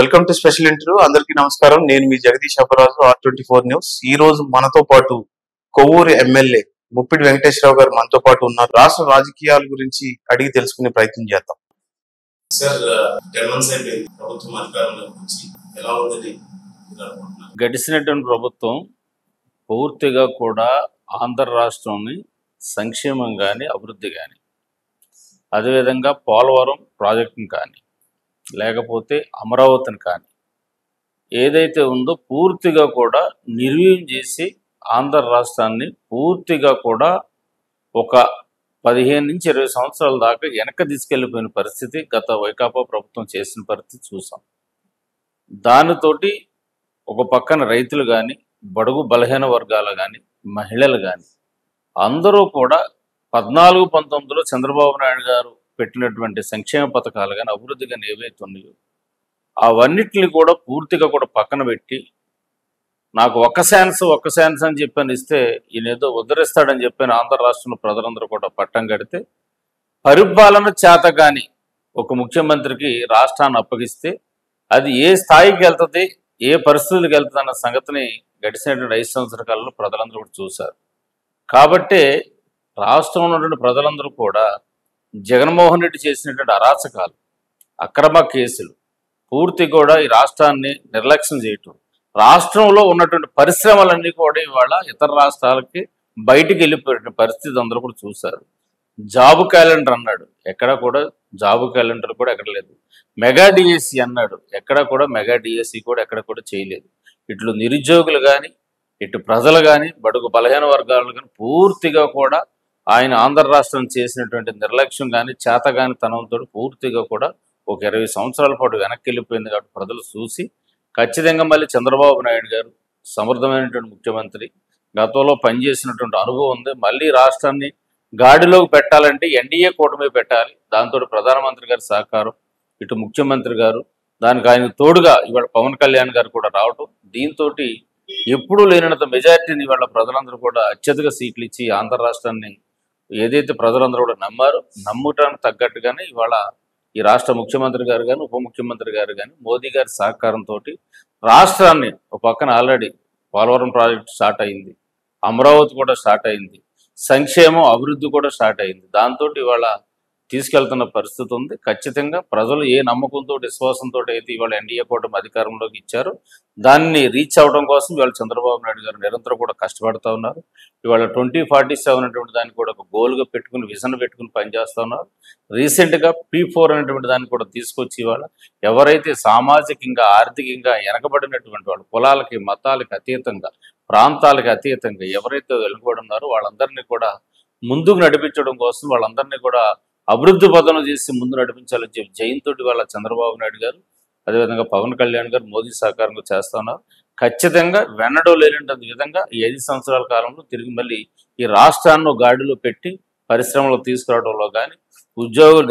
Welcome to special interview. అందరికీ నమస్కారం. నేను మీ జగదీష్ అపరాజు, R24 న్యూస్. ఈ రోజు మనతో పాటు కొవ్వూరు ఎమ్మెల్యే ముప్పిడి వెంకటేశ్వరరావు గారు మనతో పాటు ఉన్నారు. రాష్ట్ర రాజకీయాల గురించి అడిగి తెలుసుకునే ప్రయత్నం చేద్దాం. సార్, 10 months అయిపోయింది ప్రభుత్వం అధికారంలోకి వచ్చి. ఎలా ఉందని గడిచినటువంటి ప్రభుత్వం పూర్తిగా కూడా ఆంధ్ర రాష్ట్రంని సంక్షేమం కానీ అభివృద్ధి కానీ, అదేవిధంగా పోలవరం ప్రాజెక్టుని కానీ, లేకపోతే అమరావతిని కానీ ఏదైతే ఉందో పూర్తిగా కూడా నిర్వీర్యం చేసి ఆంధ్ర రాష్ట్రాన్ని పూర్తిగా కూడా ఒక 15 నుంచి 20 సంవత్సరాల దాకా వెనక తీసుకెళ్ళిపోయిన పరిస్థితి గత వైకాపా ప్రభుత్వం చేసిన పరిస్థితి చూసాం. దానితోటి ఒక పక్కన రైతులు కానీ, బడుగు బలహీన వర్గాలు కానీ, మహిళలు కానీ అందరూ కూడా 14-19లో చంద్రబాబు నాయుడు గారు పెట్టినటువంటి సంక్షేమ పథకాలు కానీ, అభివృద్ధి కానీ ఏవైతే ఉన్నాయో అవన్నిటిని కూడా పూర్తిగా కూడా పక్కన పెట్టి, నాకు ఒక్క ఛాన్స్ అని చెప్పని ఇస్తే ఈయన ఏదో ఉద్ధరిస్తాడని చెప్పని ఆంధ్ర రాష్ట్రంలో ప్రజలందరూ కూడా పట్టం కడితే, పరిపాలన చేత కానీ ఒక ముఖ్యమంత్రికి రాష్ట్రాన్ని అప్పగిస్తే అది ఏ స్థాయికి వెళ్తుంది, ఏ పరిస్థితులకు వెళ్తుంది అన్న సంగతిని గడిచినటువంటి 5 సంవత్సరాల కాలంలో ప్రజలందరూ కూడా చూశారు. కాబట్టే రాష్ట్రంలో ఉన్నటువంటి ప్రజలందరూ కూడా జగన్మోహన్ రెడ్డి చేసినటువంటి అరాచకాలు, అక్రమ కేసులు పూర్తి కూడా ఈ రాష్ట్రాన్ని నిర్లక్ష్యం చేయటం, రాష్ట్రంలో ఉన్నటువంటి పరిశ్రమలన్నీ కూడా ఇవాళ ఇతర రాష్ట్రాలకి బయటికి వెళ్ళిపోయిన పరిస్థితి అందరూ కూడా చూశారు. జాబ్ క్యాలెండర్ అన్నాడు, ఎక్కడ కూడా జాబ్ క్యాలెండర్ కూడా ఎక్కడ లేదు. మెగా డిఎస్సి అన్నాడు, ఎక్కడ కూడా మెగా డిఎస్సి కూడా ఎక్కడ కూడా చేయలేదు. ఇట్లు నిరుద్యోగులు కానీ, ఇటు ప్రజలు కానీ, బడుగు బలహీన వర్గాలు కానీ పూర్తిగా కూడా ఆయన ఆంధ్ర రాష్ట్రం చేసినటువంటి నిర్లక్ష్యం కానీ, చేతగాని తనంతో పూర్తిగా కూడా ఒక 20 సంవత్సరాల పాటు వెనక్కి వెళ్ళిపోయింది. కాబట్టి ప్రజలు చూసి ఖచ్చితంగా మళ్ళీ చంద్రబాబు నాయుడు గారు సమర్థమైనటువంటి ముఖ్యమంత్రి, గతంలో పనిచేసినటువంటి అనుభవం ఉంది. మళ్ళీ రాష్ట్రాన్ని గాడిలోకి పెట్టాలంటే ఎన్డీఏ కూటమి పెట్టాలి. దాంతో ప్రధానమంత్రి గారి సహకారం, ఇటు ముఖ్యమంత్రి గారు, దానికి ఆయన తోడుగా ఇవాళ పవన్ కళ్యాణ్ గారు కూడా రావటం, దీంతో ఎప్పుడూ లేనంత మెజారిటీని ఇవాళ ప్రజలందరూ కూడా అత్యధిక సీట్లు ఇచ్చి ఆంధ్ర రాష్ట్రాన్ని ఏదైతే ప్రజలందరూ కూడా నమ్మారో, నమ్మటానికి తగ్గట్టుగానే ఇవాళ ఈ రాష్ట్ర ముఖ్యమంత్రి గారు కానీ, ఉప ముఖ్యమంత్రి గారు కానీ మోదీ గారి సహకారంతో రాష్ట్రాన్ని ఒక పక్కన ఆల్రెడీ పోలవరం ప్రాజెక్టు స్టార్ట్ అయింది, అమరావతి కూడా స్టార్ట్ అయింది, సంక్షేమం అభివృద్ధి కూడా స్టార్ట్ అయింది. దాంతో ఇవాళ తీసుకెళ్తున్న పరిస్థితి ఉంది. ఖచ్చితంగా ప్రజలు ఏ నమ్మకంతో, విశ్వాసంతో అయితే ఇవాళ ఎన్డీఏ కూటమి అధికారంలోకి ఇచ్చారో దాన్ని రీచ్ అవడం కోసం ఇవాళ చంద్రబాబు నాయుడు గారు నిరంతరం కూడా కష్టపడుతూ ఉన్నారు. ఇవాళ 2047 అనేటువంటి దాన్ని కూడా ఒక గోల్గా పెట్టుకుని, విజన్ పెట్టుకుని పనిచేస్తూ ఉన్నారు. రీసెంట్గా P4 అనేటువంటి దాన్ని కూడా తీసుకొచ్చి ఇవాళ ఎవరైతే సామాజికంగా, ఆర్థికంగా వెనకబడినటువంటి వాళ్ళు, కులాలకి మతాలకి అతీతంగా, ప్రాంతాలకి అతీతంగా ఎవరైతే వెనుకబడి ఉన్నారో వాళ్ళందరినీ కూడా ముందుకు నడిపించడం కోసం, వాళ్ళందరినీ కూడా అభివృద్ధి పదం చేసి ముందు నడిపించాలని చెప్పి జయంతోటి వాళ్ళ చంద్రబాబు నాయుడు గారు, అదేవిధంగా పవన్ కళ్యాణ్ గారు మోదీ సహకారంగా చేస్తూ ఉన్నారు. ఖచ్చితంగా వెన్నడో లేనంత విధంగా ఈ 5 సంవత్సరాల కాలంలో తిరిగి మళ్ళీ ఈ రాష్ట్రాన్ని గాడిలో పెట్టి పరిశ్రమలు తీసుకురావడంలో కానీ,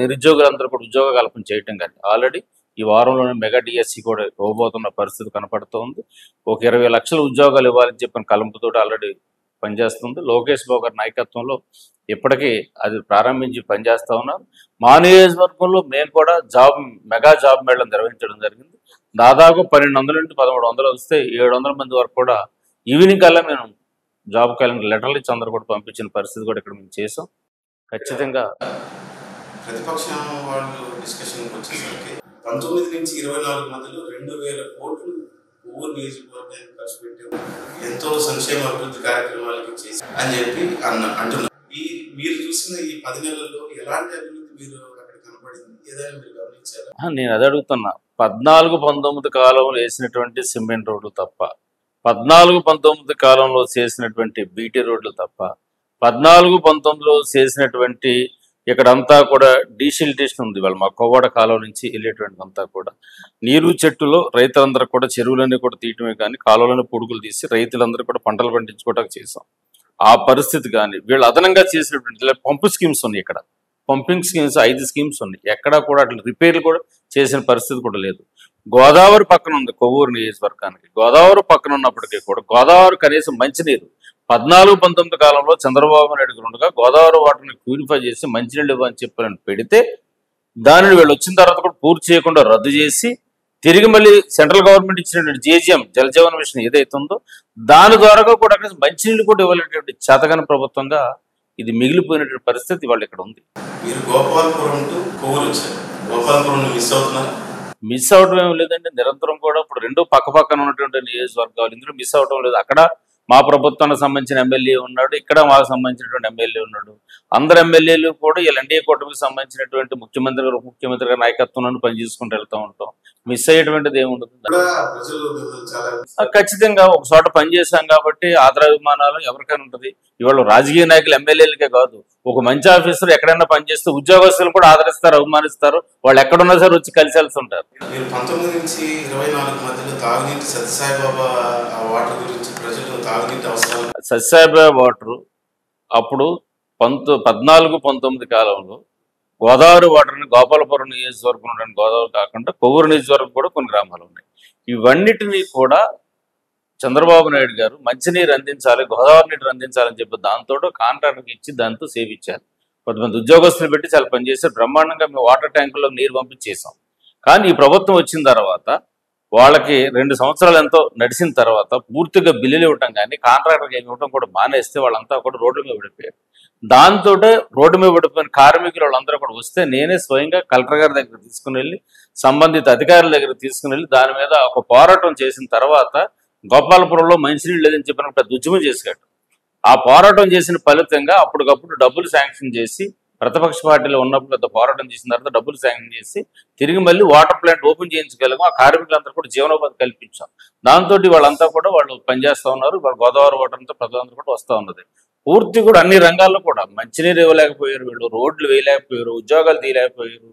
నిరుద్యోగులందరూ కూడా ఉద్యోగ కల్పన చేయటం కానీ, ఆల్రెడీ ఈ వారంలోనే మెగా డిఎస్సి కూడా ఇవ్వబోతున్న పరిస్థితి కనపడుతూ ఉంది. ఒక 20 లక్షల ఉద్యోగాలు ఇవ్వాలని చెప్పిన కలంపుతో ఆల్రెడీ పనిచేస్తుంది. లోకేష్ బాబు గారి నాయకత్వంలో ఇప్పటికీ అది ప్రారంభించి పనిచేస్తూ ఉన్నారు. మా నియోజకవర్గంలో మేము కూడా మెగా జాబ్ మేళను నిర్వహించడం జరిగింది. దాదాపు 1200 నుండి 1300 వస్తే 700 మంది వరకు కూడా ఈవినింగ్ కల్లా మేము జాబ్ క్యాలెండర్ లెటర్లు ఇచ్చి అందరూ కూడా పంపించిన పరిస్థితి కూడా ఇక్కడ మేము చేసాం. ఖచ్చితంగా ప్రతిపక్షం వాళ్ళు డిస్కషన్కి వచ్చేసరికి 19 నుంచి 24 మధ్యలో 2000 కోట్లు ఊరు నియోజకవర్గానికి ఖర్చు పెట్టారు, ఎంతో సంక్షేమ అభివృద్ధి కార్యక్రమాలకి చేసి అని చెప్పి అంటున్నారు. మీరు చూసిన ఈ 10 నెలల్లో ఎలాంటి అభివృద్ధి మీరు అక్కడ కనపడింది, ఏదైనా మీరు గమనించారా? నేను అది అడుగుతున్నా. 14-19 కాలంలో వేసినటువంటి సిమెంట్ రోడ్లు తప్ప, 14-19 కాలంలో చేసినటువంటి బీటీ రోడ్లు తప్ప, 14-19లో చేసినటువంటి ఇక్కడంతా కూడా డీసిల్టేషన్ ఉంది. వాళ్ళు మా కోవాడ కాలువ నుంచి వెళ్ళేటువంటి అంతా కూడా నీరు చెట్టులో రైతులందరూ కూడా చెరువులన్నీ కూడా తీయటమే కానీ, కాలువలను పొడుగులు తీసి రైతులందరూ కూడా పంటలు పండించుకోవడానికి చేసాం. ఆ పరిస్థితి కానీ వీళ్ళు అదనంగా చేసినటువంటి పంపు స్కీమ్స్ ఉన్నాయి. ఇక్కడ పంపింగ్ స్కీమ్స్ 5 స్కీమ్స్ ఉన్నాయి. ఎక్కడా కూడా అట్లా రిపేర్లు కూడా చేసిన పరిస్థితి కూడా లేదు. గోదావరి పక్కన ఉంది కొవ్వూరు నియోజకవర్గానికి. గోదావరి పక్కన ఉన్నప్పటికీ కూడా గోదావరి కనీసం మంచినీరు 14-19 కాలంలో చంద్రబాబు నాయుడు ఉండగా గోదావరి వాటర్ని ప్యూరిఫై చేసి మంచినీళ్ళు ఇవ్వని చెప్పని పెడితే దానిని వీళ్ళు వచ్చిన తర్వాత కూడా పూర్తి చేయకుండా రద్దు చేసి తిరిగి మళ్ళీ సెంట్రల్ గవర్నమెంట్ ఇచ్చినటువంటి జేజీఎం జలజీవన్ మిషన్ ఏదైతే ఉందో దాని ద్వారా కూడా అక్కడ మంచినీళ్ళు కూడా ఇవ్వలేటువంటి చేతగాని ప్రభుత్వంగా ఇది మిగిలిపోయినటువంటి పరిస్థితి వాళ్ళు ఇక్కడ ఉంది. మీరు గోపాలపురం టు కొవ్వూరు వచ్చారు, గోపాలపురం మిస్ అవుతున్నారు? మిస్ అవడం ఏం లేదండి, నిరంతరం కూడా ఇప్పుడు రెండు పక్క పక్కన ఉన్నటువంటి నియోజకవర్గాలు ఇందులో మిస్ అవడం లేదు. అక్కడ మా ప్రభుత్వానికి సంబంధించిన ఎమ్మెల్యే ఉన్నాడు, ఇక్కడ మాకు సంబంధించినటువంటి ఎమ్మెల్యే ఉన్నాడు. అందరు ఎమ్మెల్యేలు కూడా వీళ్ళ ఎన్డీఏ కూటమికి సంబంధించినటువంటి ముఖ్యమంత్రి గారి నాయకత్వంలో పని చేసుకుంటూ వెళ్తూ ఉంటాం. మిస్ అయ్యేటువంటిది ఏముండదు. ఖచ్చితంగా ఒక చోట పనిచేశాం కాబట్టి ఆదరాభిమానాలు ఎవరికైనా ఉంటుంది. ఇవాళ రాజకీయ నాయకులు ఎమ్మెల్యేలకే కాదు, ఒక మంచి ఆఫీసర్ ఎక్కడైనా పనిచేస్తే ఉద్యోగస్తులు కూడా ఆదరిస్తారు, అభిమానిస్తారు. వాళ్ళు ఎక్కడున్నా సరే వచ్చి కలిసి వెళ్తుంటారు. మీరు 19 నుంచి 24 మధ్యలో తాగునీటి సత్యసాయిబాబా వాటర్ గురించి ప్రజలు తాగునీటి అవసరం సత్యసాయిబాబా వాటర్ అప్పుడు 14-19 కాలంలో గోదావరి వాటర్ని గోపాలపురం నియోజకవర్గం ఉండడానికి గోదావరి కాకుండా కొవ్వూరు నియోజకవర్గం కూడా కొన్ని గ్రామాలు ఉన్నాయి. ఇవన్నిటినీ కూడా చంద్రబాబు నాయుడు గారు మంచినీరు అందించాలి, గోదావరి నీరు అందించాలని చెప్పి దాంతో కాంట్రాక్టర్కి ఇచ్చి దాంతో సేవించారు. కొంతమంది ఉద్యోగస్తులు పెట్టి చాలా పనిచేశారు. బ్రహ్మాండంగా మేము వాటర్ ట్యాంకుల్లో నీరు పంపించేసాం. కానీ ఈ ప్రభుత్వం వచ్చిన తర్వాత వాళ్ళకి 2 సంవత్సరాలు ఎంతో నడిచిన తర్వాత పూర్తిగా బిల్లులు ఇవ్వటం కానీ కాంట్రాక్టర్కి ఇవ్వటం కూడా మానేస్తే వాళ్ళంతా కూడా రోడ్ల మీద పడిపోయారు. దాంతో రోడ్డు మీద పడిపోయిన కార్మికులు వాళ్ళందరూ కూడా వస్తే నేనే స్వయంగా కలెక్టర్ గారి దగ్గర తీసుకుని వెళ్ళి సంబంధిత అధికారుల దగ్గర తీసుకుని వెళ్ళి దాని మీద ఒక పోరాటం చేసిన తర్వాత గోపాలపురంలో మంచినీళ్ళు లేదని చెప్పిన పెద్ద ఉద్యమం చేశాడు. ఆ పోరాటం చేసిన ఫలితంగా అప్పటికప్పుడు డబ్బులు శాంక్షన్ చేసి ప్రతిపక్ష పార్టీలో ఉన్నప్పుడు పెద్ద పోరాటం చేసిన తర్వాత డబ్బులు శాంక్షన్ చేసి తిరిగి మళ్ళీ వాటర్ ప్లాంట్ ఓపెన్ చేయించగలిగాం. ఆ కార్మికులందరూ కూడా జీవనోపాధి కల్పించాం. దాంతో వాళ్ళంతా కూడా వాళ్ళు పనిచేస్తూ ఉన్నారు. వాళ్ళు గోదావరి వాటర్ అంతా ప్రజలందరూ కూడా వస్తూ ఉన్నది. పూర్తి కూడా అన్ని రంగాల్లో కూడా మంచినీరు ఇవ్వలేకపోయారు, వీళ్ళు రోడ్లు వేయలేకపోయారు, ఉద్యోగాలు తీయలేకపోయారు.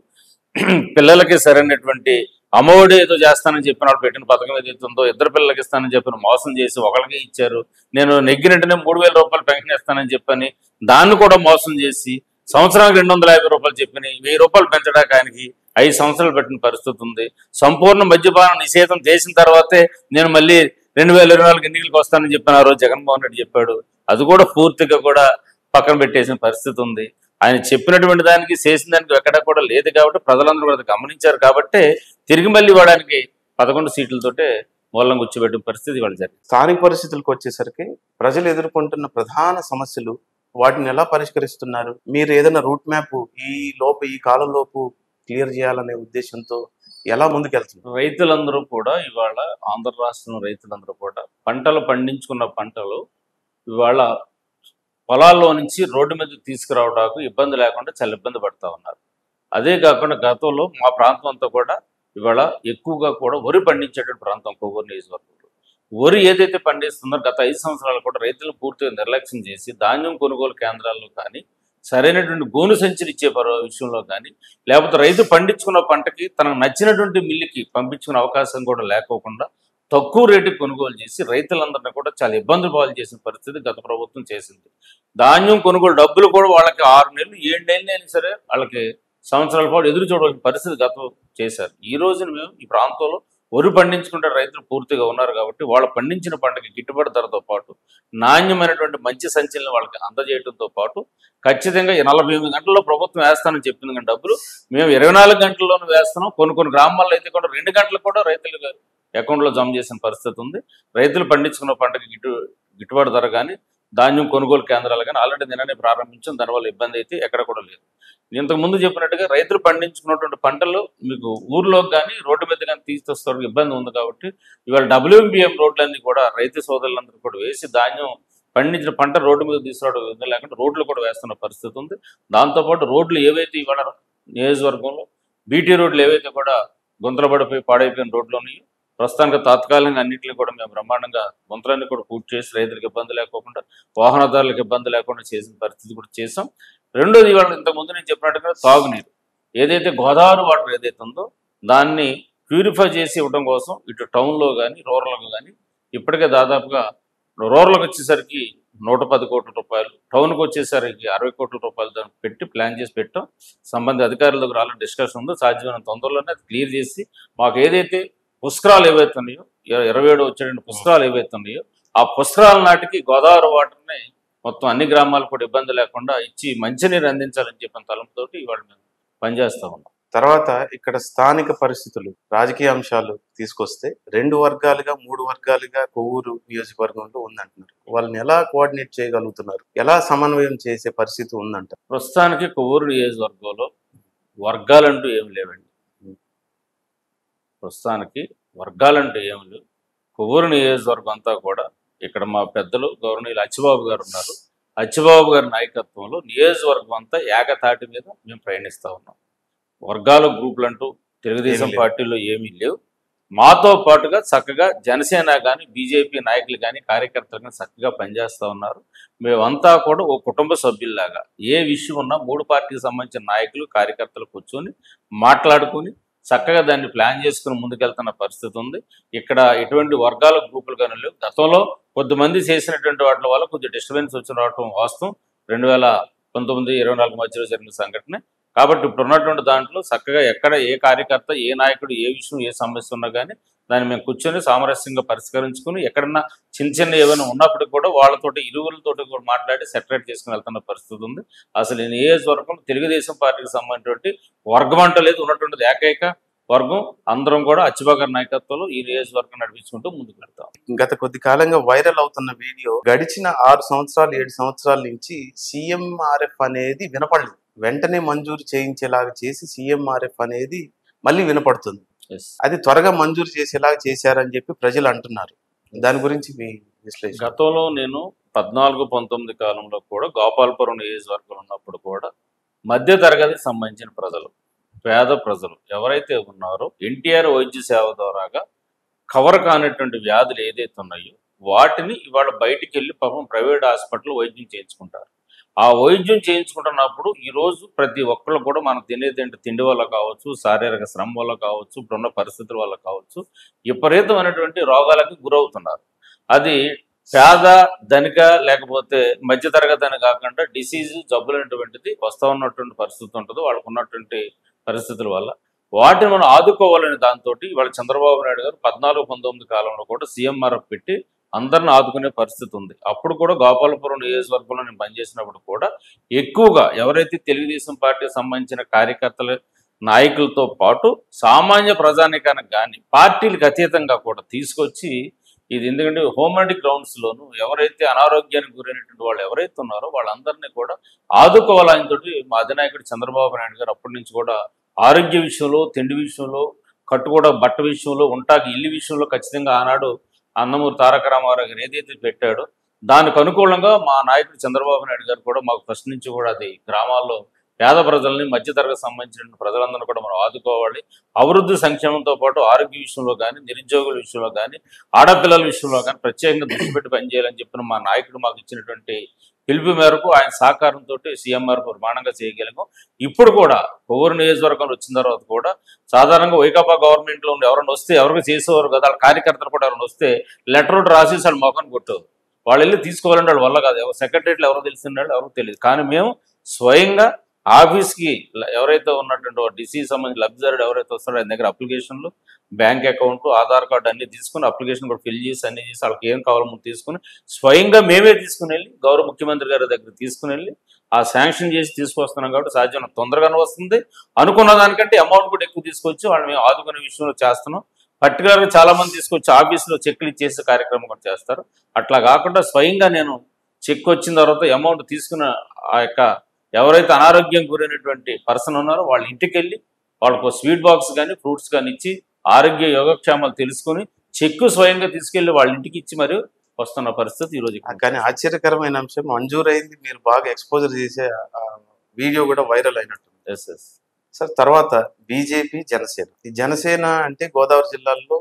పిల్లలకి సరైనటువంటి అమ్మఒడి ఏదో చేస్తానని చెప్పిన వాళ్ళు పెట్టిన పథకం ఏదైతే ఉందో 2 పిల్లలకి ఇస్తానని చెప్పిన మోసం చేసి ఒకరికి ఇచ్చారు. నేను నెగ్గినట్టునే 3,000 రూపాయలు పెన్షన్ ఇస్తానని చెప్పని దాన్ని కూడా మోసం చేసి సంవత్సరానికి 250 రూపాయలు చెప్పని 1000 రూపాయలు పెంచడానికి ఆయనకి 5 సంవత్సరాలు పెట్టిన పరిస్థితి ఉంది. సంపూర్ణ మద్యపానం నిషేధం చేసిన తర్వాతే నేను మళ్ళీ 2024 ఎన్నికలకు వస్తానని చెప్పిన ఆ రోజు జగన్మోహన్ రెడ్డి చెప్పాడు. అది కూడా పూర్తిగా కూడా పక్కన పెట్టేసిన పరిస్థితి ఉంది. ఆయన చెప్పినటువంటి దానికి చేసిన దానికి ఎక్కడ కూడా లేదు కాబట్టి ప్రజలందరూ కూడా గమనించారు. కాబట్టి తిరిగి మళ్ళీ వాడానికి 11 సీట్లతోటే మూలం కూర్చోబెట్టిన పరిస్థితి వాళ్ళు జరిగింది. స్థానిక పరిస్థితులకు వచ్చేసరికి ప్రజలు ఎదుర్కొంటున్న ప్రధాన సమస్యలు వాటిని ఎలా పరిష్కరిస్తున్నారు? మీరు ఏదైనా రూట్ మ్యాప్ ఈ కాలంలోపు క్లియర్ చేయాలనే ఉద్దేశంతో ఎలా ముందుకెళ్తున్నారు? రైతులందరూ కూడా ఇవాళ ఆంధ్ర రాష్ట్రం రైతులందరూ కూడా పంటలు పండించుకున్న పంటలు ఇవాళ పొలాల్లో నుంచి రోడ్డు మీద తీసుకురావడానికి ఇబ్బంది లేకుండా చాలా ఇబ్బంది పడుతూ ఉన్నారు. అదే కాకుండా గతంలో మా ప్రాంతం అంతా కూడా ఇవాళ ఎక్కువగా కూడా వరి పండించేటువంటి ప్రాంతం కొవ్వూరు నియోజకవర్గంలో. వరి ఏదైతే పండిస్తుందో గత 5 సంవత్సరాలు కూడా రైతులు పూర్తిగా నిర్లక్ష్యం చేసి ధాన్యం కొనుగోలు కేంద్రాల్లో కానీ సరైనటువంటి గోను సంచులు ఇచ్చే విషయంలో కానీ లేకపోతే రైతు పండించుకున్న పంటకి తనకు నచ్చినటువంటి మిల్లుకి పంపించుకునే అవకాశం కూడా లేకోకుండా తక్కువ రేటుకి కొనుగోలు చేసి రైతులందరినీ కూడా చాలా ఇబ్బందులు పాలు చేసిన పరిస్థితి గత ప్రభుత్వం చేసింది. ధాన్యం కొనుగోలు డబ్బులు కూడా వాళ్ళకి 6 నెలలు 7 నెలలు అయినా సరే వాళ్ళకి సంవత్సరాల పాటు ఎదురు చూడవలసిన పరిస్థితి గతం చేశారు. ఈ రోజున మేము ఈ ప్రాంతంలో వరి పండించుకుంటే రైతులు పూర్తిగా ఉన్నారు కాబట్టి వాళ్ళు పండించిన పంటకి గిట్టుబాటు ధరతో పాటు నాణ్యమైనటువంటి మంచి సంచులను వాళ్ళకి అందజేయడంతో పాటు ఖచ్చితంగా 48 గంటల్లో ప్రభుత్వం వేస్తానని చెప్పింది. కానీ డబ్బులు మేము 24 గంటల్లోనూ వేస్తున్నాం. కొన్ని గ్రామాల్లో అయితే కూడా 2 గంటలు కూడా రైతులు అకౌంట్లో జమ చేసిన పరిస్థితి ఉంది. రైతులు పండించుకున్న పంటకి గిట్టుబాటు ధర కానీ ధాన్యం కొనుగోలు కేంద్రాలు కానీ ఆల్రెడీ నిన్ననే ప్రారంభించాం. దానివల్ల ఇబ్బంది అయితే ఎక్కడ కూడా లేదు. ఇంతకుముందు చెప్పినట్టుగా రైతులు పండించుకున్నటువంటి పంటలు మీకు ఊర్లోకి కానీ రోడ్డు మీద కానీ తీసుకొస్తారు ఇబ్బంది ఉంది. కాబట్టి ఇవాళ WMBM రోడ్లన్నీ కూడా రైతు సోదరులందరూ కూడా వేసి ధాన్యం పండించిన పంట రోడ్డు మీద తీసుకురావడం ఇబ్బంది లేకుండా రోడ్లు కూడా వేస్తున్న పరిస్థితి ఉంది. దాంతోపాటు రోడ్లు ఏవైతే ఇవాళ నియోజకవర్గంలో బీటీ రోడ్లు ఏవైతే కూడా గుంతలు పడిపోయి పాడైపోయిన రోడ్లు ఉన్నాయో ప్రస్తుతానికి తాత్కాలికంగా అన్నింటినీ కూడా మేము బ్రహ్మాండంగా గుంతలన్నీ కూడా పూర్తి చేసి రైతులకు ఇబ్బంది లేకుండా వాహనదారులకు ఇబ్బంది లేకుండా చేసిన పరిస్థితి కూడా చేసాం. రెండోది ఇవాళ ఇంతకుముందు నేను చెప్పినట్టుగా తాగునీరు ఏదైతే గోదావరి వాటర్ ఏదైతే ఉందో దాన్ని ప్యూరిఫై చేసి ఇవ్వడం కోసం ఇటు టౌన్లో కానీ రూరల్గా కానీ ఇప్పటికే దాదాపుగా రూరల్కి వచ్చేసరికి 110 కోట్ల రూపాయలు, టౌన్కి వచ్చేసరికి 60 కోట్ల రూపాయలు దాన్ని పెట్టి ప్లాన్ చేసి పెట్టాం. సంబంధిత అధికారుల దగ్గర ఆల్రెడీ డిస్కషన్ ఉందో సాధ్యమైన తొందరలోనే అది క్లియర్ చేసి మాకు ఏదైతే పుష్కరాలు ఏవైతే ఉన్నాయో 27 వచ్చేటువంటి పుష్కరాలు ఏవైతే ఉన్నాయో ఆ పుష్కరాల నాటికి గోదావరి వాటర్ని మొత్తం అన్ని గ్రామాలు కూడా ఇబ్బంది లేకుండా ఇచ్చి మంచినీరు అందించాలని చెప్పిన తలంపుతోటి ఇవాళ మేము పనిచేస్తూ ఉన్నాం. తర్వాత ఇక్కడ స్థానిక పరిస్థితులు, రాజకీయ అంశాలు తీసుకొస్తే 2 వర్గాలుగా 3 వర్గాలుగా కొవ్వూరు నియోజకవర్గంలో ఉందంటున్నారు. వాళ్ళని ఎలా కోఆర్డినేట్ చేయగలుగుతున్నారు? ఎలా సమన్వయం చేసే పరిస్థితి ఉందంట? ప్రస్తుతానికి కొవ్వూరు నియోజకవర్గంలో వర్గాలంటూ ఏమి లేవండి. ప్రస్తుతానికి వర్గాలంటూ ఏమి లేవు. కొవ్వూరు నియోజకవర్గం అంతా కూడా ఇక్కడ మా పెద్దలు గౌరవనీయులు అచ్చిబాబు గారు ఉన్నారు. అచ్చిబాబు గారి నాయకత్వంలో నియోజకవర్గం అంతా ఏకతాటి మీద మేము ప్రయాణిస్తూ ఉన్నాం. వర్గాల గ్రూపులు అంటూ తెలుగుదేశం పార్టీలో ఏమీ లేవు. మాతో పాటుగా చక్కగా జనసేన కానీ బీజేపీ నాయకులు కానీ కార్యకర్తలు కానీ చక్కగా పనిచేస్తూ ఉన్నారు. మేమంతా కూడా ఓ కుటుంబ సభ్యుల్లాగా ఏ విషయం ఉన్నా 3 పార్టీకి సంబంధించిన నాయకులు కార్యకర్తలు కూర్చొని మాట్లాడుకుని చక్కగా దాన్ని ప్లాన్ చేసుకుని ముందుకెళ్తున్న పరిస్థితి ఉంది. ఇక్కడ ఎటువంటి వర్గాల గ్రూపులు కానీ లేవు. గతంలో కొద్దిమంది చేసినటువంటి వాటి వల్ల కొద్దిగా డిస్టర్బెన్స్ వచ్చిన రావటం వాస్తవం. 2019-24 మధ్యలో జరిగిన సంఘటన. కాబట్టి ఇప్పుడు ఉన్నటువంటి దాంట్లో చక్కగా ఎక్కడ ఏ కార్యకర్త ఏ నాయకుడు ఏ విషయం ఏ సమస్య ఉన్నా కానీ దాన్ని మేము కూర్చొని సామరస్యంగా పరిష్కరించుకుని ఎక్కడన్నా చిన్న ఏమైనా ఉన్నప్పటికీ కూడా వాళ్ళతోటి ఇరువులతోటి కూడా మాట్లాడి సెటరేట్ చేసుకుని వెళ్తున్న పరిస్థితి ఉంది. అసలు ఈ నియోజకవర్గంలో తెలుగుదేశం పార్టీకి సంబంధించినటువంటి వర్గం అంట లేదు. ఉన్నటువంటిది ఏకైక వర్గం. అందరం కూడా అచ్చిబాబు గారి నాయకత్వంలో ఈ నియోజకవర్గం నడిపించుకుంటూ ముందుకు వెళ్తాం. గత కొద్ది కాలంగా వైరల్ అవుతున్న వీడియో, గడిచిన 6 సంవత్సరాలు 7 సంవత్సరాల నుంచి సీఎంఆర్ఎఫ్ అనేది వినపడలేదు. వెంటనే మంజూరు చేయించేలాగా చేసి సీఎంఆర్ఎఫ్ అనేది మళ్ళీ వినపడుతుంది. అది త్వరగా మంజూరు చేసేలాగా చేశారని చెప్పి ప్రజలు అంటున్నారు. దాని గురించి మీ విశ్లేషణ? గతంలో నేను 14-19 కాలంలో కూడా గోపాలపురం నియోజకవర్గంలో ఉన్నప్పుడు కూడా మధ్య తరగతికి సంబంధించిన ప్రజలు, పేద ప్రజలు ఎవరైతే ఉన్నారో ఎన్టీఆర్ వైద్య సేవ ద్వారాగా కవర్ కానటువంటి వ్యాధులు ఏదైతే ఉన్నాయో వాటిని ఇవాళ బయటికి వెళ్ళి పాపం ప్రైవేట్ హాస్పిటల్ వైద్యం చేయించుకుంటారు. ఆ వైద్యం చేయించుకుంటున్నప్పుడు ఈరోజు ప్రతి ఒక్కళ్ళు కూడా మనం తినేదేంటి తిండి వల్ల కావచ్చు, శారీరక శ్రమ వల్ల కావచ్చు, ఇప్పుడున్న పరిస్థితుల వల్ల కావచ్చు, విపరీతమైనటువంటి రోగాలకు గురవుతున్నారు. అది పేద ధనిక లేకపోతే మధ్యతరగతి అని కాకుండా డిసీజ్ జబ్బులైనటువంటిది వస్తూ ఉన్నటువంటి పరిస్థితి ఉంటుంది వాళ్ళకు ఉన్నటువంటి పరిస్థితుల వల్ల. వాటిని మనం ఆదుకోవాలని దాంతో ఇవాళ చంద్రబాబు నాయుడు గారు 14-19 కాలంలో కూడా సీఎంఆర్ఎఫ్ పెట్టి అందరిని ఆదుకునే పరిస్థితి ఉంది. అప్పుడు కూడా గోపాలపురం నియోజకవర్గంలో నేను పనిచేసినప్పుడు కూడా ఎక్కువగా ఎవరైతే తెలుగుదేశం పార్టీకి సంబంధించిన కార్యకర్తల నాయకులతో పాటు సామాన్య ప్రజానికానికి కానీ పార్టీలకు అతీతంగా కూడా తీసుకొచ్చి ఇది, ఎందుకంటే హోమ్రెడీ గ్రౌండ్స్లోను ఎవరైతే అనారోగ్యానికి గురైనటువంటి వాళ్ళు ఎవరైతే ఉన్నారో వాళ్ళందరినీ కూడా ఆదుకోవాలనితోటి మా అధినాయకుడు చంద్రబాబు నాయుడు గారు అప్పటి నుంచి కూడా ఆరోగ్య విషయంలో, తిండి విషయంలో, కట్టుకోవడ బట్ట విషయంలో, ఉంటాకి ఇల్లు విషయంలో ఖచ్చితంగా ఆనాడు నందమూరి తారక రామారావు గారు ఏదైతే పెట్టాడో దానికి అనుకూలంగా మా నాయకుడు చంద్రబాబు నాయుడు గారు కూడా మాకు ఫస్ట్ నుంచి కూడా అది గ్రామాల్లో పేద ప్రజల్ని మధ్యతరగతి సంబంధించిన ప్రజలందరూ కూడా మనం ఆదుకోవాలి. అభివృద్ధి సంక్షేమంతో పాటు ఆరోగ్య విషయంలో కానీ, నిరుద్యోగుల విషయంలో కానీ, ఆడపిల్లల విషయంలో కానీ ప్రత్యేకంగా దృష్టి పెట్టి పనిచేయాలని చెప్పిన మా నాయకుడు మాకు ఇచ్చినటువంటి పిలుపు మేరకు ఆయన సహకారంతో సీఎంఆర్ ప్రమాణంగా చేయగలిగాం. ఇప్పుడు కూడా కొవ్వూరు నియోజకవర్గంలో వచ్చిన తర్వాత కూడా సాధారణంగా వైకాపా గవర్నమెంట్లో ఉండి ఎవరైనా వస్తే ఎవరికి చేసేవారు కదా, వాళ్ళ కార్యకర్తలు కూడా ఎవరైనా వస్తే లెటర్ రాసేసి వాళ్ళు మొఖాన్ని కొట్టేవారు. వాళ్ళు వెళ్ళి తీసుకోవాలంటే వాళ్ళ వల్ల కాదు. సెక్రటరీలు ఎవరో తెలిసిన ఎవరికి తెలియదు. కానీ మేము స్వయంగా ఆఫీస్కి ఎవరైతే ఉన్నటువంటి డిసీజ్ సంబంధించిన లబ్ధిదారుడు ఎవరైతే వస్తాడో ఆయన దగ్గర అప్లికేషన్లు, బ్యాంక్ అకౌంట్, ఆధార్ కార్డు అన్ని తీసుకుని అప్లికేషన్ కూడా ఫిల్ చేసి అన్ని చేసి వాళ్ళకి ఏం కావాలో ముందు తీసుకుని స్వయంగా మేమే తీసుకుని వెళ్ళి గౌరవ ముఖ్యమంత్రి గారి దగ్గర తీసుకుని వెళ్ళి ఆ శాంక్షన్ చేసి తీసుకొస్తున్నాం. కాబట్టి సాధ్యం తొందరగానే వస్తుంది. అనుకున్న దానికంటే అమౌంట్ కూడా ఎక్కువ తీసుకొచ్చి వాళ్ళు మేము ఆదుకునే విషయంలో చేస్తున్నాం. పర్టికులర్గా చాలా మంది తీసుకొచ్చి ఆఫీసులో చెక్లు ఇచ్చేసే కార్యక్రమం కూడా చేస్తారు. అట్లా కాకుండా స్వయంగా నేను చెక్ వచ్చిన తర్వాత అమౌంట్ తీసుకున్న ఆ యొక్క ఎవరైతే అనారోగ్యం గురైనటువంటి పర్సన్ ఉన్నారో వాళ్ళ ఇంటికి వెళ్ళి వాళ్ళకు స్వీట్ బాక్స్ కానీ ఫ్రూట్స్ కానీ ఇచ్చి ఆరోగ్య యోగక్షేమాలు తెలుసుకుని చెక్కు స్వయంగా తీసుకెళ్లి వాళ్ళ ఇంటికి ఇచ్చి మరి వస్తున్న పరిస్థితి ఈరోజు. కానీ ఆశ్చర్యకరమైన అంశం, మంజూరైంది మీరు బాగా ఎక్స్పోజర్ చేసే వీడియో కూడా వైరల్ అయినట్టుంది. ఎస్ ఎస్ సార్, తర్వాత బీజేపీ, జనసేన. ఈ జనసేన అంటే గోదావరి జిల్లాల్లో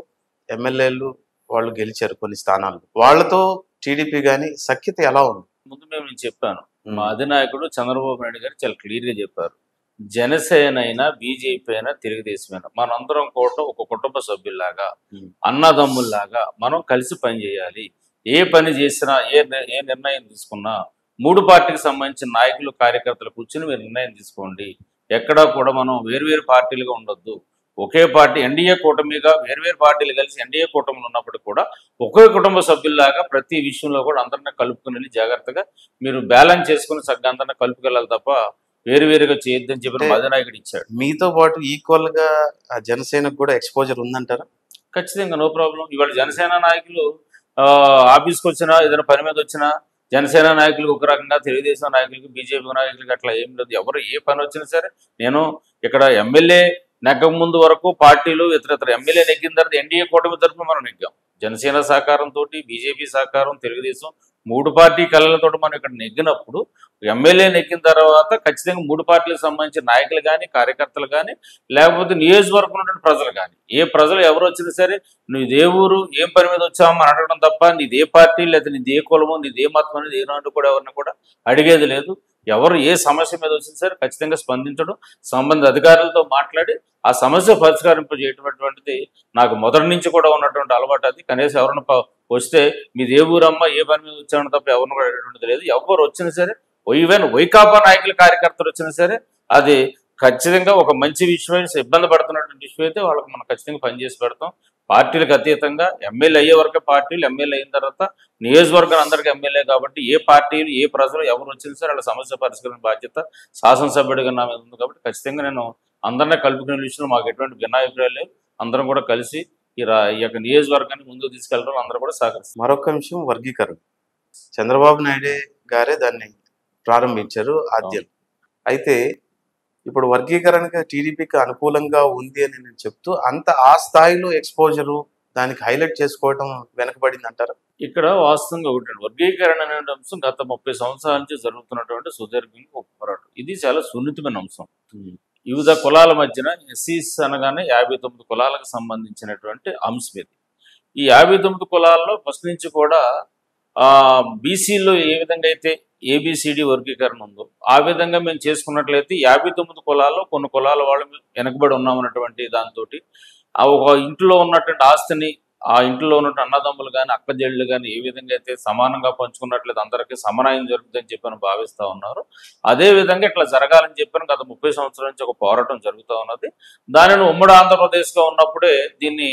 ఎమ్మెల్యేలు వాళ్ళు గెలిచారు కొన్ని స్థానాల్లో. వాళ్ళతో టీడీపీ కానీ సఖ్యత ఎలా ఉంది? ముందు నేను చెప్పాను, మా అధినాయకుడు చంద్రబాబు నాయుడు గారు చాలా క్లియర్గా చెప్పారు, జనసేన అయినా బీజేపీ అయినా తెలుగుదేశం అయినా మనందరం కూడా ఒక కుటుంబ సభ్యుల్లాగా అన్నదమ్ముల్లాగా మనం కలిసి పనిచేయాలి. ఏ పని చేసినా ఏ నిర్ణయం తీసుకున్నా 3 పార్టీకి సంబంధించిన నాయకులు కార్యకర్తలు కూర్చుని మీరు నిర్ణయం తీసుకోండి. ఎక్కడా కూడా మనం వేరువేరు పార్టీలుగా ఉండొద్దు. ఒకే పార్టీ ఎన్డీఏ కూటమిగా వేరువేరు పార్టీలు కలిసి ఎన్డీఏ కూటమిలో ఉన్నప్పటికీ కూడా ఒకే కుటుంబ సభ్యుల్లాగా ప్రతి విషయంలో కూడా అందరినీ కలుపుకుని జాగ్రత్తగా మీరు బ్యాలెన్స్ చేసుకుని సగ్గా అందరినీ కలుపుకెళ్ళాలి తప్ప వేరువేరుగా చేయొద్దని చెప్పిన అంటే మధ్యనాయకుడు ఇచ్చాడు. మీతో పాటు ఈక్వల్ గా ఆ జనసేనకు కూడా ఎక్స్పోజర్ ఉందంటారా? ఖచ్చితంగా నో ప్రాబ్లం. ఇవాళ జనసేన నాయకులు ఆఫీస్కి వచ్చినా ఏదైనా పని మీద వచ్చినా జనసేన నాయకులకు ఒక రకంగా, తెలుగుదేశం నాయకులకి, బీజేపీ నాయకులకి అట్లా ఏం లేదు. ఎవరు ఏ పని వచ్చినా సరే, నేను ఇక్కడ ఎమ్మెల్యే నెగ్గక ముందు వరకు పార్టీలు ఇతర ఎమ్మెల్యే నెగ్గిన తర్వాత ఎన్డీఏ కూటమి తరఫున మనం నెగ్గాం. జనసేన సహకారంతో, బీజేపీ సహకారం, తెలుగుదేశం 3 పార్టీ కళలతో మనం ఇక్కడ నెగ్గినప్పుడు ఎమ్మెల్యే నెగ్గిన తర్వాత ఖచ్చితంగా 3 పార్టీలకు సంబంధించిన నాయకులు కానీ, కార్యకర్తలు కానీ, లేకపోతే నియోజకవర్గంలో ఉన్న ప్రజలు కానీ, ఏ ప్రజలు ఎవరు వచ్చినా సరే నీదే ఊరు, ఏం పని మీద వచ్చామని అడగడం తప్ప నీదే పార్టీ లేదా నీదే కులము, నీదే మతం అనేది ఏనాడు కూడా ఎవరిని కూడా అడిగేది లేదు. ఎవరు ఏ సమస్య మీద వచ్చినా సరే ఖచ్చితంగా స్పందించడం, సంబంధిత అధికారులతో మాట్లాడి ఆ సమస్య పరిష్కరింపజేయటువంటిది నాకు మొదటి నుంచి కూడా ఉన్నటువంటి అలవాటు. అది కనీసం ఎవరైనా వస్తే మీది ఏ ఊరమ్మా, ఏ పని మీద వచ్చామని తప్ప ఎవరిని కూడా అడిగేటువంటిది లేదు. ఎవరు వచ్చినా సరే, ఈవెన్ వైకాపా నాయకుల కార్యకర్తలు వచ్చినా సరే అది ఖచ్చితంగా ఒక మంచి విషయం, ఇబ్బంది పడుతున్నటువంటి విషయం అయితే వాళ్ళకి మనం ఖచ్చితంగా పనిచేసి పెడతాం. పార్టీలకు అతీతంగా ఎమ్మెల్యే అయ్యే వరకే పార్టీలు, ఎమ్మెల్యే అయిన తర్వాత నియోజకవర్గం అందరికీ ఎమ్మెల్యే కాబట్టి ఏ పార్టీలు, ఏ ప్రజలు ఎవరు వచ్చినా సరే వాళ్ళ సమస్య పరిష్కరణ బాధ్యత శాసనసభ్యుడిగా నా మీద ఉంది. కాబట్టి ఖచ్చితంగా నేను అందరినీ కలుపుకునే విషయంలో మాకు ఎటువంటి భిన్నాభిప్రాయాలు లేవు. అందరం కూడా కలిసి ఈ యొక్క నియోజకవర్గాన్ని ముందుకు తీసుకెళ్ళడం అందరూ కూడా సహకరిస్తారు. మరొక విషయం వర్గీకరణ. చంద్రబాబు నాయుడు గారే దాన్ని ప్రారంభించారు ఆద్యం. అయితే ఇప్పుడు వర్గీకరణగా టీడీపీకి అనుకూలంగా ఉంది అని నేను చెప్తూ ఆ స్థాయిలో ఎక్స్పోజరు దానికి హైలైట్ చేసుకోవడం వెనకబడింది అంటారా? ఇక్కడ వాస్తవంగా ఒకటి, వర్గీకరణ అనే అంశం గత 30 సంవత్సరాల నుంచి జరుగుతున్నటువంటి సుదీర్ఘంగా ఒక పోరాటం. ఇది చాలా సున్నితమైన అంశం. వివిధ కులాల మధ్యన ఎస్సీస్ అనగానే 59 కులాలకు సంబంధించినటువంటి అంశం ఇది. ఈ 59 కులాల్లో ఫస్ట్ నుంచి కూడా బీసీలో ఏ విధంగా అయితే ఏబిసిడి వర్గీకరణ ఉందో ఆ విధంగా మేము చేసుకున్నట్లయితే 59 కులాల్లో కొన్ని కులాల వాళ్ళు వెనకబడి ఉన్నామన్నటువంటి దాంతో ఆ ఒక ఇంట్లో ఉన్నటువంటి ఆస్తిని ఆ ఇంట్లో ఉన్నటువంటి అన్నదమ్ములు కానీ, అక్కజెళ్ళు కానీ ఏ విధంగా అయితే సమానంగా పంచుకున్నట్లయితే అందరికీ సమన్వయం జరుగుతుందని చెప్పని భావిస్తూ ఉన్నారు. అదేవిధంగా ఇట్లా జరగాలని చెప్పని గత 30 సంవత్సరాల నుంచి ఒక పోరాటం జరుగుతూ ఉన్నది. దానిని ఉమ్మడి ఆంధ్రప్రదేశ్గా ఉన్నప్పుడే దీన్ని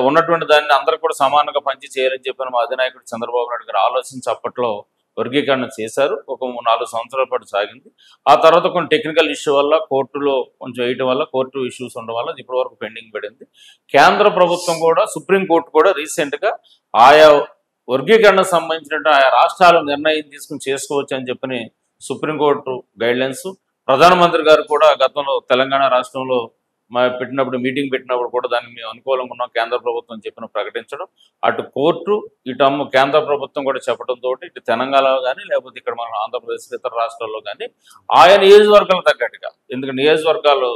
ఉన్నటువంటి దాన్ని అందరూ కూడా సమానంగా పంచి చేయాలని చెప్పిన మా అధినాయకుడు చంద్రబాబు నాయుడు గారు ఆలోచించి అప్పట్లో వర్గీకరణ చేశారు. ఒక 4 సంవత్సరాల పాటు సాగింది. ఆ తర్వాత కొన్ని టెక్నికల్ ఇష్యూ వల్ల కోర్టులో కొంచెం వేయటం వల్ల, కోర్టు ఇష్యూస్ ఉండడం వల్ల ఇప్పటి వరకు పెండింగ్ పడింది. కేంద్ర ప్రభుత్వం కూడా, సుప్రీంకోర్టు కూడా రీసెంట్గా ఆయా వర్గీకరణకు సంబంధించినట్టు ఆయా రాష్ట్రాలు నిర్ణయం తీసుకుని చేసుకోవచ్చు అని చెప్పని సుప్రీంకోర్టు గైడ్లైన్స్, ప్రధానమంత్రి గారు కూడా గతంలో తెలంగాణ రాష్ట్రంలో మీటింగ్ పెట్టినప్పుడు కూడా దానికి మేము అనుకూలంగా ఉన్నాం కేంద్ర ప్రభుత్వం చెప్పిన ప్రకటించడం, అటు కోర్టు ఇటు కేంద్ర ప్రభుత్వం కూడా చెప్పడంతో ఇటు తెలంగాణలో కానీ లేకపోతే ఇక్కడ మన ఆంధ్రప్రదేశ్ ఇతర రాష్ట్రాల్లో కానీ ఆయా నియోజకవర్గాలు తగ్గట్టుగా, ఎందుకంటే నియోజకవర్గాలు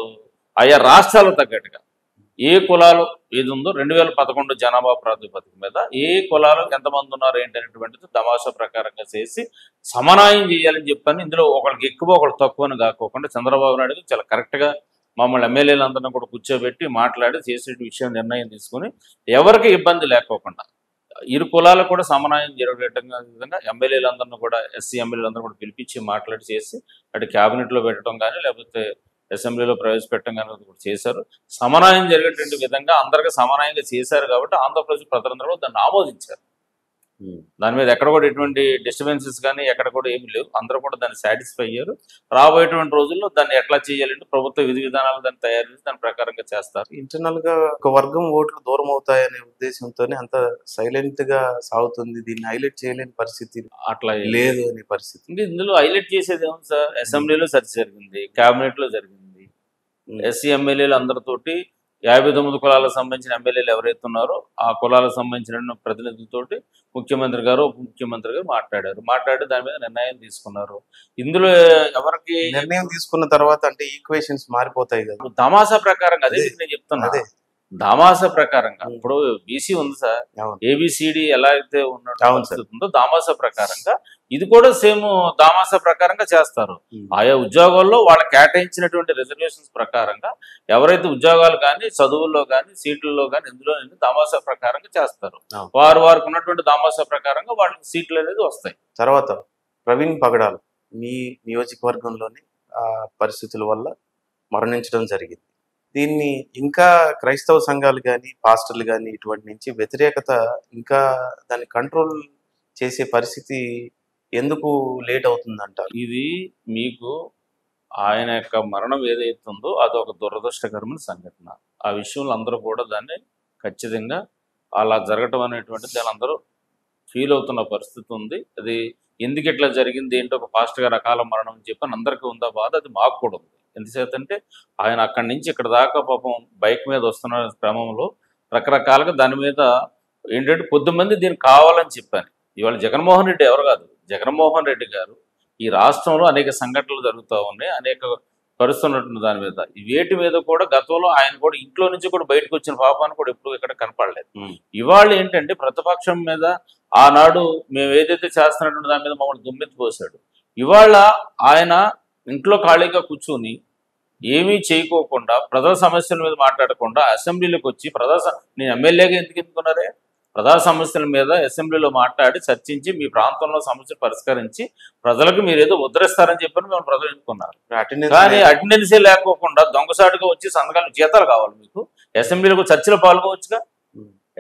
ఆయా రాష్ట్రాలకు తగ్గట్టుగా ఏ కులాలు ఏది ఉందో 2011 జనాభా ప్రాతిపదిక మీద ఏ కులాలు ఎంతమంది ఉన్నారు ఏంటనేటువంటిది తమాషా ప్రకారంగా చేసి సమన్వయం చేయాలని చెప్పని, ఇందులో ఒకరికి ఎక్కువ ఒకరు తక్కువని కాకోకుండా చంద్రబాబు నాయుడు చాలా కరెక్ట్గా మమ్మల్ని ఎమ్మెల్యేలందరినీ కూడా కూర్చోబెట్టి మాట్లాడి చేసే విషయం నిర్ణయం తీసుకుని ఎవరికి ఇబ్బంది లేకోకుండా ఇరు కులాలకు కూడా సమన్వయం జరిగే విధంగా ఎమ్మెల్యేలందరినీ కూడా, ఎస్సీ ఎమ్మెల్యేలందరూ కూడా పిలిపించి మాట్లాడి చేసి అటు క్యాబినెట్లో పెట్టడం కానీ లేకపోతే అసెంబ్లీలో ప్రవేశపెట్టడం కానీ కూడా చేశారు. సమన్వయం జరిగేటువంటి విధంగా అందరికీ సమన్వయంగా చేశారు కాబట్టి ఆంధ్రప్రదేశ్ ప్రజలందరూ దాన్ని ఆమోదించారు. దాని మీద ఎక్కడ కూడా ఎటువంటి డిస్టర్బెన్సెస్ కానీ ఎక్కడ కూడా ఏమి లేవు. అందరూ కూడా దాన్ని సాటిస్ఫై అయ్యారు. రాబోయేటువంటి రోజుల్లో దాన్ని ఎట్లా చేయాలంటే ప్రభుత్వ విధి విధానాలు దాన్ని తయారు చేసి దాని ప్రకారంగా చేస్తారు. ఇంటర్నల్ గా ఒక వర్గం ఓట్లు దూరం అవుతాయనే ఉద్దేశంతోనే అంత సైలెంట్ గా సాగుతుంది. దీన్ని హైలైట్ చేయలేని పరిస్థితి అట్లా లేదు అనే పరిస్థితి. ఇంకా ఇందులో హైలైట్ చేసేది ఏమో సార్, అసెంబ్లీలో చర్చ జరిగింది, క్యాబినెట్ లో జరిగింది, ఎస్సీ ఎమ్మెల్యేలు అందరితోటి 59 కులాలకు సంబంధించిన ఎమ్మెల్యేలు ఎవరైతే ఉన్నారో ఆ కులాలకు సంబంధించిన ప్రతినిధులతోటి ముఖ్యమంత్రి గారు, ఉప ముఖ్యమంత్రి గారు మాట్లాడి దాని మీద నిర్ణయం తీసుకున్నారు. ఇందులో ఎవరికి నిర్ణయం తీసుకున్న తర్వాత అంటే ఈక్వేషన్స్ మారిపోతాయి కదా. తమాషా ప్రకారంగా, అదే నేను చెప్తున్నా, దామాసా ప్రకారంగా ఇప్పుడు బీసీ ఉంది సార్, ఏబిసిడి ఎలా అయితే ఉందో దామాసా ప్రకారంగా ఇది కూడా సేమ్ దామాసా ప్రకారంగా చేస్తారు. ఆయా ఉద్యోగాల్లో వాళ్ళ కేటాయించినటువంటి రిజర్వేషన్స్ ప్రకారంగా ఎవరైతే ఉద్యోగాలు కానీ, చదువుల్లో కానీ, సీట్లలో కానీ ఇందులో దామాసా ప్రకారంగా చేస్తారు. వారికి ఉన్నటువంటి దామాసా ప్రకారంగా వాళ్ళకి సీట్లు అనేది వస్తాయి. తర్వాత ప్రవీణ్ పగడాల్ మీ నియోజకవర్గంలోని పరిస్థితుల వల్ల మరణించడం జరిగింది. దీన్ని ఇంకా క్రైస్తవ సంఘాలు కానీ, పాస్టర్లు కానీ ఇటువంటి నుంచి వ్యతిరేకత ఇంకా దాన్ని కంట్రోల్ చేసే పరిస్థితి ఎందుకు లేట్ అవుతుందంట? ఇది మీకు ఆయన యొక్క మరణం ఏదైతే ఉందో అది ఒక దురదృష్టకరమైన సంఘటన. ఆ విషయంలో అందరూ కూడా దాన్ని ఖచ్చితంగా అలా జరగటం అనేటువంటిది దాని అందరూ ఫీల్ అవుతున్న పరిస్థితి ఉంది. అది ఎందుకు ఇట్లా జరిగింది, ఏంటో ఒక పాస్టర్ గారు అకాల మరణం అని చెప్పని అందరికీ ఉందా బాధ, అది మాకు కూడా ఉంది. ఎందుచేతంటే ఆయన అక్కడి నుంచి ఇక్కడ దాకా పాపం బైక్ మీద వస్తున్న క్రమంలో రకరకాలుగా దాని మీద ఏంటంటే కొద్దిమంది దీనికి కావాలని చెప్పాను. ఇవాళ జగన్మోహన్ రెడ్డి ఎవరు కాదు, జగన్మోహన్ రెడ్డి గారు ఈ రాష్ట్రంలో అనేక సంఘటనలు జరుగుతూ ఉన్నాయి, అనేక పరుస్తున్నటువంటి దాని మీద వేటి మీద కూడా గతంలో ఆయన కూడా ఇంట్లో నుంచి కూడా బయటకు వచ్చిన పాపాన్ని కూడా ఎప్పుడు ఇక్కడ కనపడలేదు. ఇవాళ ఏంటంటే ప్రతిపక్షం మీద ఆనాడు మేము ఏదైతే చేస్తున్నటువంటి దాని మీద మమ్మల్ని దుమ్మెత్తి పోసాడు. ఇవాళ ఆయన ఇంట్లో ఖాళీగా కూర్చొని ఏమీ చేయకోకుండా ప్రజా సమస్యల మీద మాట్లాడకుండా అసెంబ్లీలోకి వచ్చి నేను ఎమ్మెల్యేగా ఎందుకు ఎన్నుకున్నారే, ప్రజా సమస్యల మీద అసెంబ్లీలో మాట్లాడి చర్చించి మీ ప్రాంతంలో సమస్యలు పరిష్కరించి ప్రజలకు మీరు ఏదో ఉద్ధరిస్తారని చెప్పని మేము ప్రజలు ఎన్నుకున్నారు. కానీ అటెండెన్సీ లేకోకుండా దొంగసాటుగా వచ్చి సంతకాలు జీతాలు కావాలి మీకు, అసెంబ్లీలో చర్చలో పాల్గొవచ్చుగా,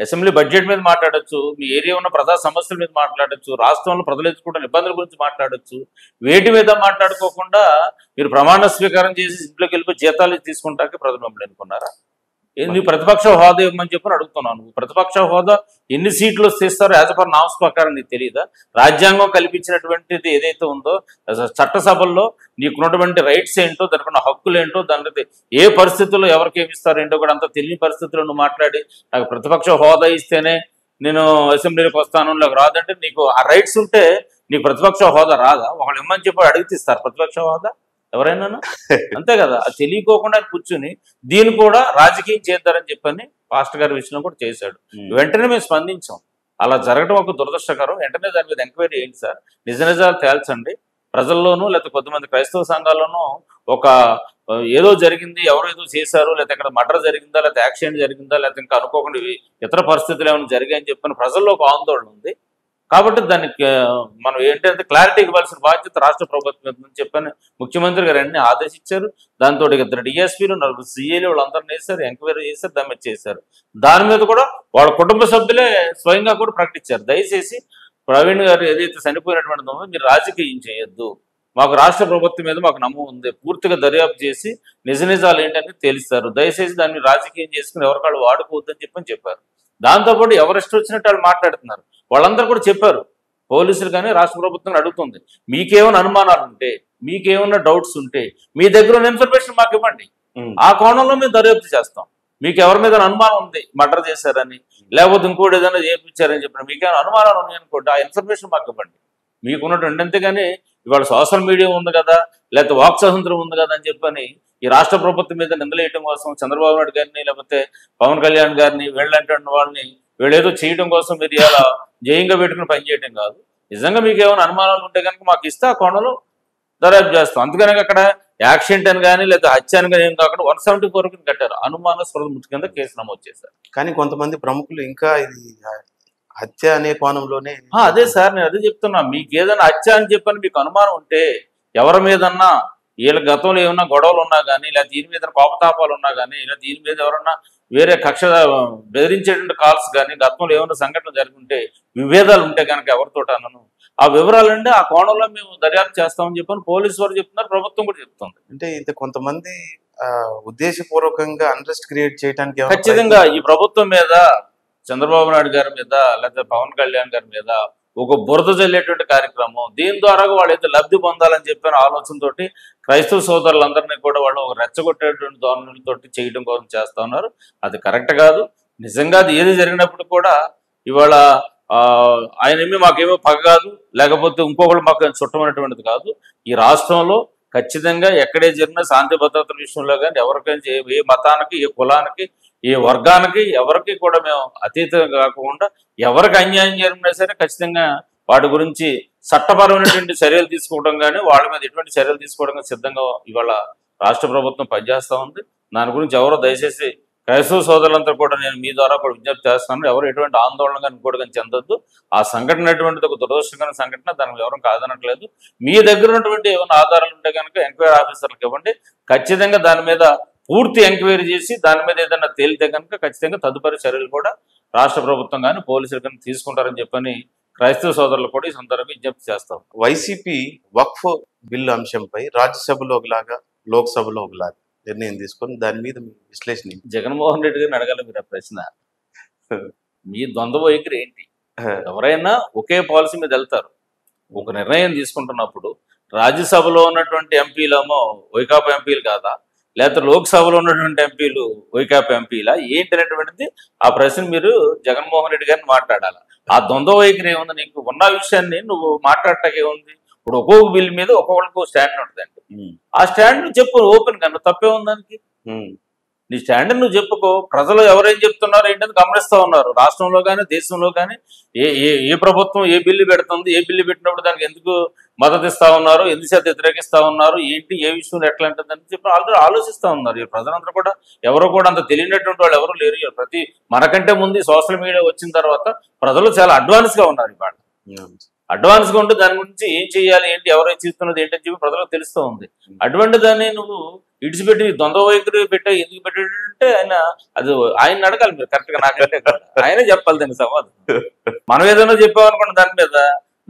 అసెంబ్లీ బడ్జెట్ మీద మాట్లాడొచ్చు, మీ ఏరియా ఉన్న ప్రజా సమస్యల మీద మాట్లాడొచ్చు, రాష్ట్రంలో ప్రజలు ఎదుర్కొంటున్న ఇబ్బందుల గురించి మాట్లాడొచ్చు. వేటి మీద మాట్లాడుకోకుండా మీరు ప్రమాణ స్వీకారం చేసి ఇంట్లోకి వెళ్ళిపోయి జీతాలు తీసుకుంటాకే ప్రజలు మమ్మల్ని ఎన్నుకున్నారా? నీ ప్రతిపక్ష హోదా ఇవ్వమని చెప్పని అడుగుతున్నాను. ప్రతిపక్ష హోదా ఎన్ని సీట్లు ఇస్తారో యాజ్ పర్ నామ్స్ ప్రకారం నీకు తెలియదా? రాజ్యాంగం కల్పించినటువంటిది ఏదైతే ఉందో చట్టసభల్లో నీకున్నటువంటి రైట్స్ ఏంటో, దానికి ఉన్న హక్కులు ఏంటో, దానికి ఏ పరిస్థితుల్లో ఎవరికి ఏమి ఇస్తారు ఏంటో కూడా అంత తెలియని పరిస్థితుల్లో నువ్వు మాట్లాడి నాకు ప్రతిపక్ష హోదా ఇస్తేనే నేను అసెంబ్లీలోకి వస్తాను, నాకు రాదంటే నీకు ఆ రైట్స్ ఉంటే నీకు ప్రతిపక్ష హోదా రాదా? ఒకళ్ళు ఇమ్మని చెప్పి అడిగితే ఇస్తారు ప్రతిపక్ష హోదా ఎవరైనా? అంతే కదా. అది తెలియకోకుండా కూర్చుని దీన్ని కూడా రాజకీయం చేద్దారని చెప్పని పాస్టర్ గారి విషయంలో కూడా చేశాడు. వెంటనే మేము స్పందించాం. అలా జరగడం ఒక దురదృష్టకరం. వెంటనే దాని మీద ఎంక్వైరీ ఏంటి సార్, నిజ నిజాలు తేల్చండి. ప్రజల్లోనూ లేకపోతే కొంతమంది క్రైస్తవ సంఘాల్లోనూ ఒక ఏదో జరిగింది, ఎవరో ఏదో చేశారు, లేకపోతే ఇక్కడ మర్డర్ జరిగిందా, లేకపోతే యాక్సిడెంట్ జరిగిందా, లేకపోతే ఇంకా అనుకోకుండా ఇతర పరిస్థితులు ఏమైనా జరిగాయని చెప్పని ప్రజల్లో ఒక ఆందోళన ఉంది. కాబట్టి దానికి మనం ఏంటంటే క్లారిటీ ఇవ్వాల్సిన బాధ్యత రాష్ట్ర ప్రభుత్వం చెప్పని ముఖ్యమంత్రి గారు అన్ని ఆదేశించారు. దాంతో 2 డిఎస్పీలు 4 సిఏలు వాళ్ళందరినీ వేశారు, ఎంక్వైరీ చేశారు, దాని మీద చేశారు. దాని మీద కూడా వాళ్ళ కుటుంబ సభ్యులే స్వయంగా కూడా ప్రకటించారు, దయచేసి ప్రవీణ్ గారు ఏదైతే చనిపోయినటువంటిదో మీరు రాజకీయం చేయొద్దు, మాకు రాష్ట్ర ప్రభుత్వం మీద మాకు నమ్మకం ఉంది, పూర్తిగా దర్యాప్తు చేసి నిజ నిజాలు ఏంటని తెలుస్తారు, దయచేసి దాన్ని రాజకీయం చేసుకుని ఎవరికాళ్ళు వాడుకోవద్దని చెప్పారు. దాంతోపాటు ఎవరిష్టం వచ్చినట్టు వాళ్ళు మాట్లాడుతున్నారు. వాళ్ళందరూ కూడా చెప్పారు, పోలీసులు కానీ రాష్ట్ర ప్రభుత్వం అడుగుతుంది, మీకేమైనా అనుమానాలు ఉంటే, మీకేమైనా డౌట్స్ ఉంటే మీ దగ్గర ఉన్న ఇన్ఫర్మేషన్ మాకు ఇవ్వండి, ఆ కోణంలో మేము దర్యాప్తు చేస్తాం. మీకు ఎవరి మీద అనుమానం ఉంది మర్డర్ చేశారని, లేకపోతే ఇంకోటి ఏదైనా చేయించారని చెప్పిన మీకేమైనా అనుమానాలు ఉన్నాయనుకోండి, ఆ ఇన్ఫర్మేషన్ మాకు ఇవ్వండి. మీకున్నటువంటి అంతేగాని ఇవాళ సోషల్ మీడియా ఉంది కదా, లేకపోతే వాక్ స్వాతంత్రం ఉంది కదా అని చెప్పని ఈ రాష్ట్ర ప్రభుత్వం మీద నిందలేయడం కోసం చంద్రబాబు నాయుడు గారిని లేకపోతే పవన్ కళ్యాణ్ గారిని వీళ్ళంటే వాళ్ళని వీళ్ళేదో చేయడం కోసం మీరు ఇలా జయంగా పెట్టుకుని పనిచేయడం కాదు. నిజంగా మీకు ఏమైనా అనుమానాలు ఉంటే కనుక మాకు ఇస్తే ఆ కోణంలో దర్యాప్తు చేస్తాం. అందుకని అక్కడ యాక్సిడెంట్ అని కానీ లేదా హత్య అని కానీ ఏం కాకుండా 174 కింద కట్టారు, అనుమానాస్పద మృతి కింద కేసు నమోదు చేశారు. కానీ కొంతమంది ప్రముఖులు ఇంకా ఇది హత్య అనే కోణంలోనే. అదే సార్ నేను అదే చెప్తున్నా, మీకు ఏదైనా హత్య అని చెప్పని మీకు అనుమానం ఉంటే ఎవరి మీదన్నా వీళ్ళ గతంలో ఏమన్నా గొడవలు ఉన్నా కానీ, లేదా దీని మీద కోపతాపాలు ఉన్నా కానీ, లేదా దీని మీద ఎవరన్నా వేరే కక్ష బెదిరించేటువంటి కాల్స్ కానీ, గతంలో ఏమైనా సంఘటనలు జరుగుంటే విభేదాలు ఉంటే కనుక ఎవరితోటనను ఆ వివరాలంటే ఆ కోణంలో మేము దర్యాప్తు చేస్తామని చెప్పని పోలీసు వారు చెప్తున్నారు, ప్రభుత్వం కూడా చెప్తుంది. అంటే ఇంత కొంతమంది ఉద్దేశపూర్వకంగా అన్రెస్ట్ క్రియేట్ చేయడానికి ఖచ్చితంగా ఈ ప్రభుత్వం మీద, చంద్రబాబు నాయుడు గారి మీద, లేకపోతే పవన్ కళ్యాణ్ గారి మీద ఒక బురద జల్లేటువంటి కార్యక్రమం, దీని ద్వారా వాళ్ళు ఏదో లబ్ధి పొందాలని చెప్పిన ఆలోచనతోటి క్రైస్తవ సోదరులందరినీ కూడా వాళ్ళు ఒక రెచ్చగొట్టేటువంటి ధోరణులతో చేయడం కోసం చేస్తా ఉన్నారు. అది కరెక్ట్ కాదు. నిజంగా అది ఏది జరిగినప్పుడు కూడా ఇవాళ ఆయనేమీ మాకేమో పగ కాదు, లేకపోతే ఇంకొకళ్ళు మాకు చుట్టమైనటువంటిది కాదు. ఈ రాష్ట్రంలో ఖచ్చితంగా ఎక్కడే జరిగినా శాంతి భద్రతల విషయంలో కానీ ఎవరికైనా ఏ మతానికి, ఏ కులానికి, ఏ వర్గానికి ఎవరికి కూడా మేము అతీతంగా కాకుండా ఎవరికి అన్యాయం జరిగినా సరే ఖచ్చితంగా వాటి గురించి చట్టపరమైనటువంటి చర్యలు తీసుకోవడం కానీ, వాళ్ళ మీద ఎటువంటి చర్యలు తీసుకోవడం సిద్ధంగా ఇవాళ రాష్ట్ర ప్రభుత్వం పనిచేస్తూ ఉంది. దాని గురించి ఎవరో దయచేసి క్రైస్తవ సోదరులంతా కూడా నేను మీ ద్వారా కూడా విజ్ఞప్తి చేస్తాను, ఎవరు ఎటువంటి ఆందోళన కానీ ఇంకోటి కానీ చెందొద్దు. ఆ సంఘటన ఎటువంటిది ఒక దురదృష్టకరమైన సంఘటన, దానికి ఎవరు కాదనట్లేదు. మీ దగ్గర ఉన్నటువంటి ఏమైనా ఆధారాలు ఉంటే కనుక ఎంక్వైరీ ఆఫీసర్లకు ఇవ్వండి, ఖచ్చితంగా దాని మీద పూర్తి ఎంక్వైరీ చేసి దాని మీద ఏదైనా తేలితే కనుక ఖచ్చితంగా తదుపరి చర్యలు కూడా రాష్ట్ర ప్రభుత్వం కానీ పోలీసులు కానీ తీసుకుంటారని చెప్పని క్రైస్తవ సోదరులు కూడా ఈ సందర్భంగా విజ్ఞప్తి చేస్తాం. వైసీపీ వక్ఫ్ బిల్లు అంశంపై రాజ్యసభలో ఒకలాగా లోక్సభలో ఒకలాగా నిర్ణయం తీసుకొని దాని మీద మీ విశ్లేషణ ఏంటి? జగన్మోహన్ రెడ్డి గారిని అడగాలి మీరు ఆ ప్రశ్న. మీ ద్వంద్వ వైఖరి ఏంటి? ఎవరైనా ఒకే పాలసీ మీద వెళ్తారు. ఒక నిర్ణయం తీసుకుంటున్నప్పుడు రాజ్యసభలో ఉన్నటువంటి ఎంపీలేమో వైకాపా ఎంపీలు కాదా, లేకపోతే లోక్సభలో ఉన్నటువంటి ఎంపీలు వైకాపా ఎంపీలా ఏంటి అనేటువంటిది ఆ ప్రశ్న మీరు జగన్మోహన్ రెడ్డి గారిని మాట్లాడాలి. ఆ ద్వంద్వ వైఖరి ఏముంది? నీకు ఉన్న విషయాన్ని నువ్వు మాట్లాడటానికి ఏముంది? ఇప్పుడు ఒక్కొక్క బిల్ మీద ఒక్కొక్కరికి స్టాండ్ ఉంటుందండి. ఆ స్టాండ్ చెప్పు ఓపెన్ గా, నువ్వు తప్పే ఉంది దానికి. నీ స్టాండ్ నువ్వు చెప్పుకో. ప్రజలు ఎవరేం చెప్తున్నారు ఏంటని గమనిస్తూ ఉన్నారు. రాష్ట్రంలో కానీ దేశంలో కానీ ఏ ఏ ఏ ప్రభుత్వం ఏ బిల్లు పెడుతుంది, ఏ బిల్లు పెట్టినప్పుడు దానికి ఎందుకు మద్దతు ఇస్తా ఉన్నారు, ఎందుచేత వ్యతిరేకిస్తా ఉన్నారు, ఏంటి ఏ విషయంలో ఎట్లా ఉంటుందని చెప్పి ఆల్రెడీ ఆలోచిస్తూ ఉన్నారు. ఈ ప్రజలందరూ కూడా ఎవరు కూడా అంత తెలియనటువంటి వాళ్ళు ఎవరు లేరు. ప్రతి మనకంటే ముందు సోషల్ మీడియా వచ్చిన తర్వాత ప్రజలు చాలా అడ్వాన్స్ గా ఉన్నారు. ఇవాళ అడ్వాన్స్ గా ఉంటే దాని గురించి ఏం చేయాలి, ఏంటి, ఎవరో చేస్తున్నది ఏంటని చెప్పి ప్రజలకు తెలుస్తూ ఉంది. అటువంటి దాన్ని నువ్వు ఇడిచిపెట్టి ద్వంద్వ వైఖరి పెట్టా ఎందుకు పెట్టాడంటే ఆయన అడగాలి మీరు కరెక్ట్ గా. నాకంటే ఆయనే చెప్పాలి దానికి సమాధానం. మనం ఏదైనా చెప్పామనుకోండి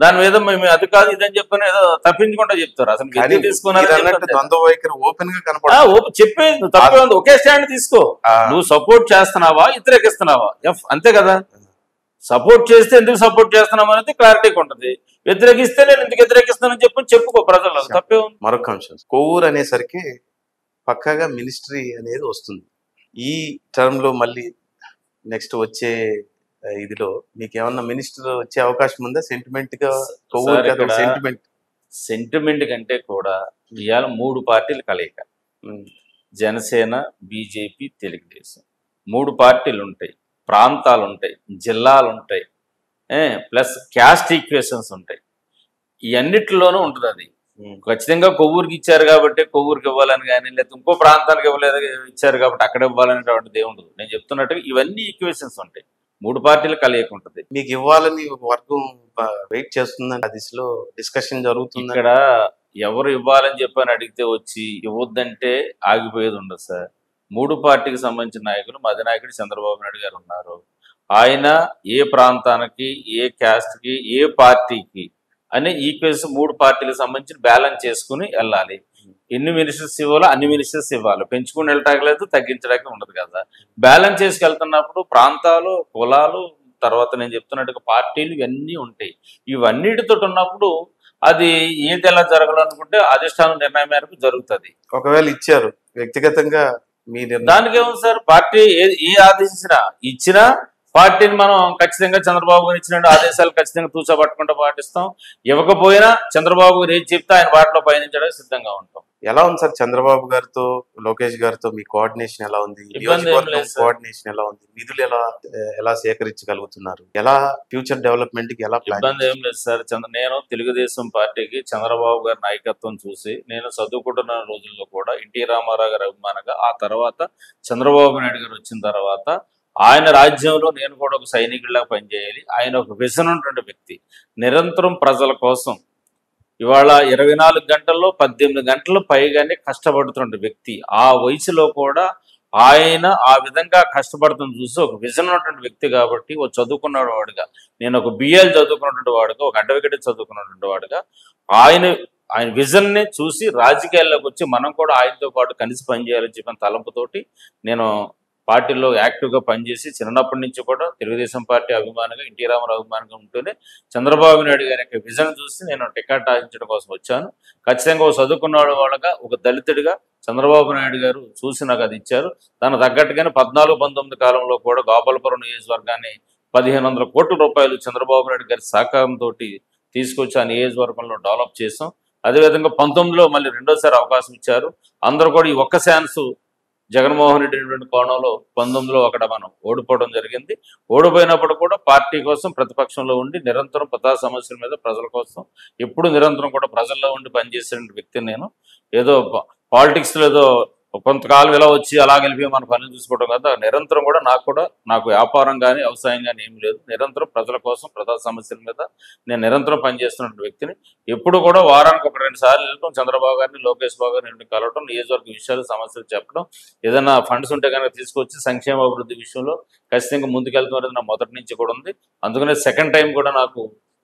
దాని మీద మేము అది కాదు ఇదని చెప్పని ఏదో తప్పించుకుంటా చెప్తారు. అసలు తీసుకున్నారు చెప్పేది నువ్వు తప్పే ఉంది. ఒకే స్టాండ్ తీసుకో. నువ్వు సపోర్ట్ చేస్తున్నావా వ్యతిరేకిస్తున్నావా అంతే కదా. సపోర్ట్ చేస్తే ఎందుకు సపోర్ట్ చేస్తున్నాం అనేది క్లారిటీగా ఉంటుంది. వ్యతిరేకిస్తే నేను ఎందుకు వ్యతిరేకిస్తానని చెప్పుకో ప్రజలు. తప్పే ఉంది. మరొక అంశం, కొవ్వూరు అనేసరికి పక్కాగా మినిస్ట్రీ అనేది వస్తుంది. ఈ టర్మ్ లో మళ్ళీ నెక్స్ట్ వచ్చే ఇదిలో మీకు ఏమన్నా మినిస్టర్ వచ్చే అవకాశం ఉందా? సెంటిమెంట్ గా సెంటిమెంట్ కంటే కూడా ఇవాళ 3 పార్టీలు కలయిక. జనసేన, బీజేపీ, తెలుగుదేశం 3 పార్టీలు ఉంటాయి. ప్రాంతాలు ఉంటాయి, జిల్లాలు ఉంటాయి, ప్లస్ క్యాస్ట్ ఈక్వేషన్స్ ఉంటాయి. ఈ అన్నిటిలోనూ ఉంటుంది. అది ఖచ్చితంగా కొవ్వూరుకి ఇచ్చారు కాబట్టి కొవ్వూరుకి ఇవ్వాలని కానీ, లేకపోతే ఇంకో ప్రాంతానికి ఇవ్వలేదు ఇచ్చారు కాబట్టి అక్కడ ఇవ్వాలనేటువంటిది ఏముండదు. నేను చెప్తున్నట్టుగా ఇవన్నీ ఈక్వేషన్స్ ఉంటాయి. 3 పార్టీలు కలయిక ఉంటుంది. మీకు ఇవ్వాలని వర్గం వెయిట్ చేస్తుందని దిశలో డిస్కషన్ జరుగుతుంది. ఇక్కడ ఎవరు ఇవ్వాలని చెప్పని అడిగితే వచ్చి ఇవ్వద్దంటే ఆగిపోయేది ఉండదు సార్. 3 పార్టీకి సంబంధించిన నాయకులు, మా అధినాయకుడు చంద్రబాబు నాయుడు గారు ఉన్నారు. ఆయన ఏ ప్రాంతానికి, ఏ క్యాస్ట్కి, ఏ పార్టీకి అనే ఈక్వేషన్ 3 పార్టీలకు సంబంధించి బ్యాలెన్స్ చేసుకుని వెళ్ళాలి. ఎన్ని మినిస్టర్స్ ఇవ్వాలో అన్ని మినిస్టర్స్ ఇవ్వాలి. పెంచుకుని వెళ్ళటానికి లేదు, తగ్గించడానికి ఉండదు కదా. బ్యాలెన్స్ చేసుకెళ్తున్నప్పుడు ప్రాంతాలు, కులాలు, తర్వాత నేను చెప్తున్నట్టుగా పార్టీలు ఇవన్నీ ఉంటాయి. ఇవన్నిటితో ఉన్నప్పుడు అది ఏది ఎలా జరగాలనుకుంటే అధిష్టానం నిర్ణయం మేరకు జరుగుతుంది. ఒకవేళ ఇచ్చారు వ్యక్తిగతంగా దానికి ఏముంది సార్, పార్టీ ఏ ఆదేశించినా ఇచ్చినా పార్టీని మనం ఖచ్చితంగా చంద్రబాబు గారు ఇచ్చిన ఆదేశాలు ఖచ్చితంగా తూచా పట్టుకుంటూ పాటిస్తాం. ఇవ్వకపోయినా చంద్రబాబు గారు ఏది చెప్తే ఆయన బాటలో పయనించడానికి సిద్ధంగా ఉంటాం. ఎలా ఉంది సార్ చంద్రబాబు గారితో, లోకేష్ గారితో మీ కోఆర్డినేషన్ ఎలా ఉంది? కోఆర్డినేషన్ ఎలా ఉంది? నిధులు ఎలా సేకరించగలుగుతున్నారు? ఎలా ఫ్యూచర్ డెవలప్మెంట్ కి ఎలా ఇబ్బంది ఏం లేదు సార్. నేను తెలుగుదేశం పార్టీకి చంద్రబాబు గారి నాయకత్వం చూసి నేను చదువుకుంటున్న రోజుల్లో కూడా ఎన్టీ రామారావు గారి అభిమానంగా, ఆ తర్వాత చంద్రబాబు నాయుడు గారు వచ్చిన తర్వాత ఆయన రాజ్యంలో నేను కూడా ఒక సైనికుడిలా పనిచేయాలి. ఆయన ఒక విజన్ ఉన్నటువంటి వ్యక్తి, నిరంతరం ప్రజల కోసం ఇవాళ 24 గంటల్లో 18 గంటలు పైగానే కష్టపడుతున్న వ్యక్తి. ఆ వయసులో కూడా ఆయన ఆ విధంగా కష్టపడుతున్న చూసి ఒక విజన్ ఉన్నటువంటి వ్యక్తి కాబట్టి, ఒక చదువుకున్న వాడుగా, నేను ఒక బిఎల్ చదువుకున్నటువంటి వాడుగా, ఒక అడ్వకేట్ చదువుకున్నటువంటి వాడుగా ఆయన విజన్ని చూసి రాజకీయాల్లోకి వచ్చి మనం కూడా ఆయనతో పాటు కలిసి పనిచేయాలని చెప్పిన తలంపుతోటి నేను పార్టీలో యాక్టివ్గా పనిచేసి చిన్నప్పటి నుంచి కూడా తెలుగుదేశం పార్టీ అభిమానంగా, ఎన్టీ రామారావు అభిమానంగా ఉంటూనే చంద్రబాబు నాయుడు గారి యొక్క విజన్ చూసి నేను టికెట్ ఆశించడం కోసం వచ్చాను. ఖచ్చితంగా ఒక చదువుకున్న వాళ్ళగా, ఒక దళితుడిగా చంద్రబాబు నాయుడు గారు చూసి నాకు అది ఇచ్చారు. దానికి తగ్గట్టుగానే 14-19 కాలంలో కూడా గోపాలపురం నియోజకవర్గాన్ని 1500 కోట్ల రూపాయలు చంద్రబాబు నాయుడు గారి సహకారంతో తీసుకొచ్చి ఆ నియోజకవర్గంలో డెవలప్ చేసాం. అదేవిధంగా 19లో మళ్ళీ రెండోసారి అవకాశం ఇచ్చారు. అందరూ కూడా ఈ ఒక్క ఛాన్స్ జగన్మోహన్ రెడ్డి అనేటువంటి కోణంలో 19లో అక్కడ మనం ఓడిపోవడం జరిగింది. ఓడిపోయినప్పుడు కూడా పార్టీ కోసం ప్రతిపక్షంలో ఉండి నిరంతరం ప్రజా సమస్యల మీద ప్రజల కోసం ఎప్పుడు నిరంతరం కూడా ప్రజల్లో ఉండి పనిచేసే వ్యక్తిని నేను. ఏదో పాలిటిక్స్లో ఏదో కొంతకాలం ఇలా వచ్చి అలా గెలిపి మన పనులు చూసుకోవడం కదా. నిరంతరం కూడా నాకు వ్యాపారం కానీ వ్యవసాయం కానీ ఏమి లేదు. నిరంతరం ప్రజల కోసం ప్రజా సమస్యల మీద నేను నిరంతరం పనిచేస్తున్న వ్యక్తిని. ఎప్పుడు కూడా వారానికి 1-2 సార్లు వెళ్ళటం, చంద్రబాబు గారిని, లోకేష్ బాబు గారిని కలవటం, నియోజకవర్గ విషయాలు, సమస్యలు చెప్పడం, ఏదైనా ఫండ్స్ ఉంటే కనుక తీసుకొచ్చి సంక్షేమ అభివృద్ధి విషయంలో ఖచ్చితంగా ముందుకెళ్తున్నది నా మొదటి నుంచి కూడా ఉంది. అందుకనే సెకండ్ టైం కూడా నాకు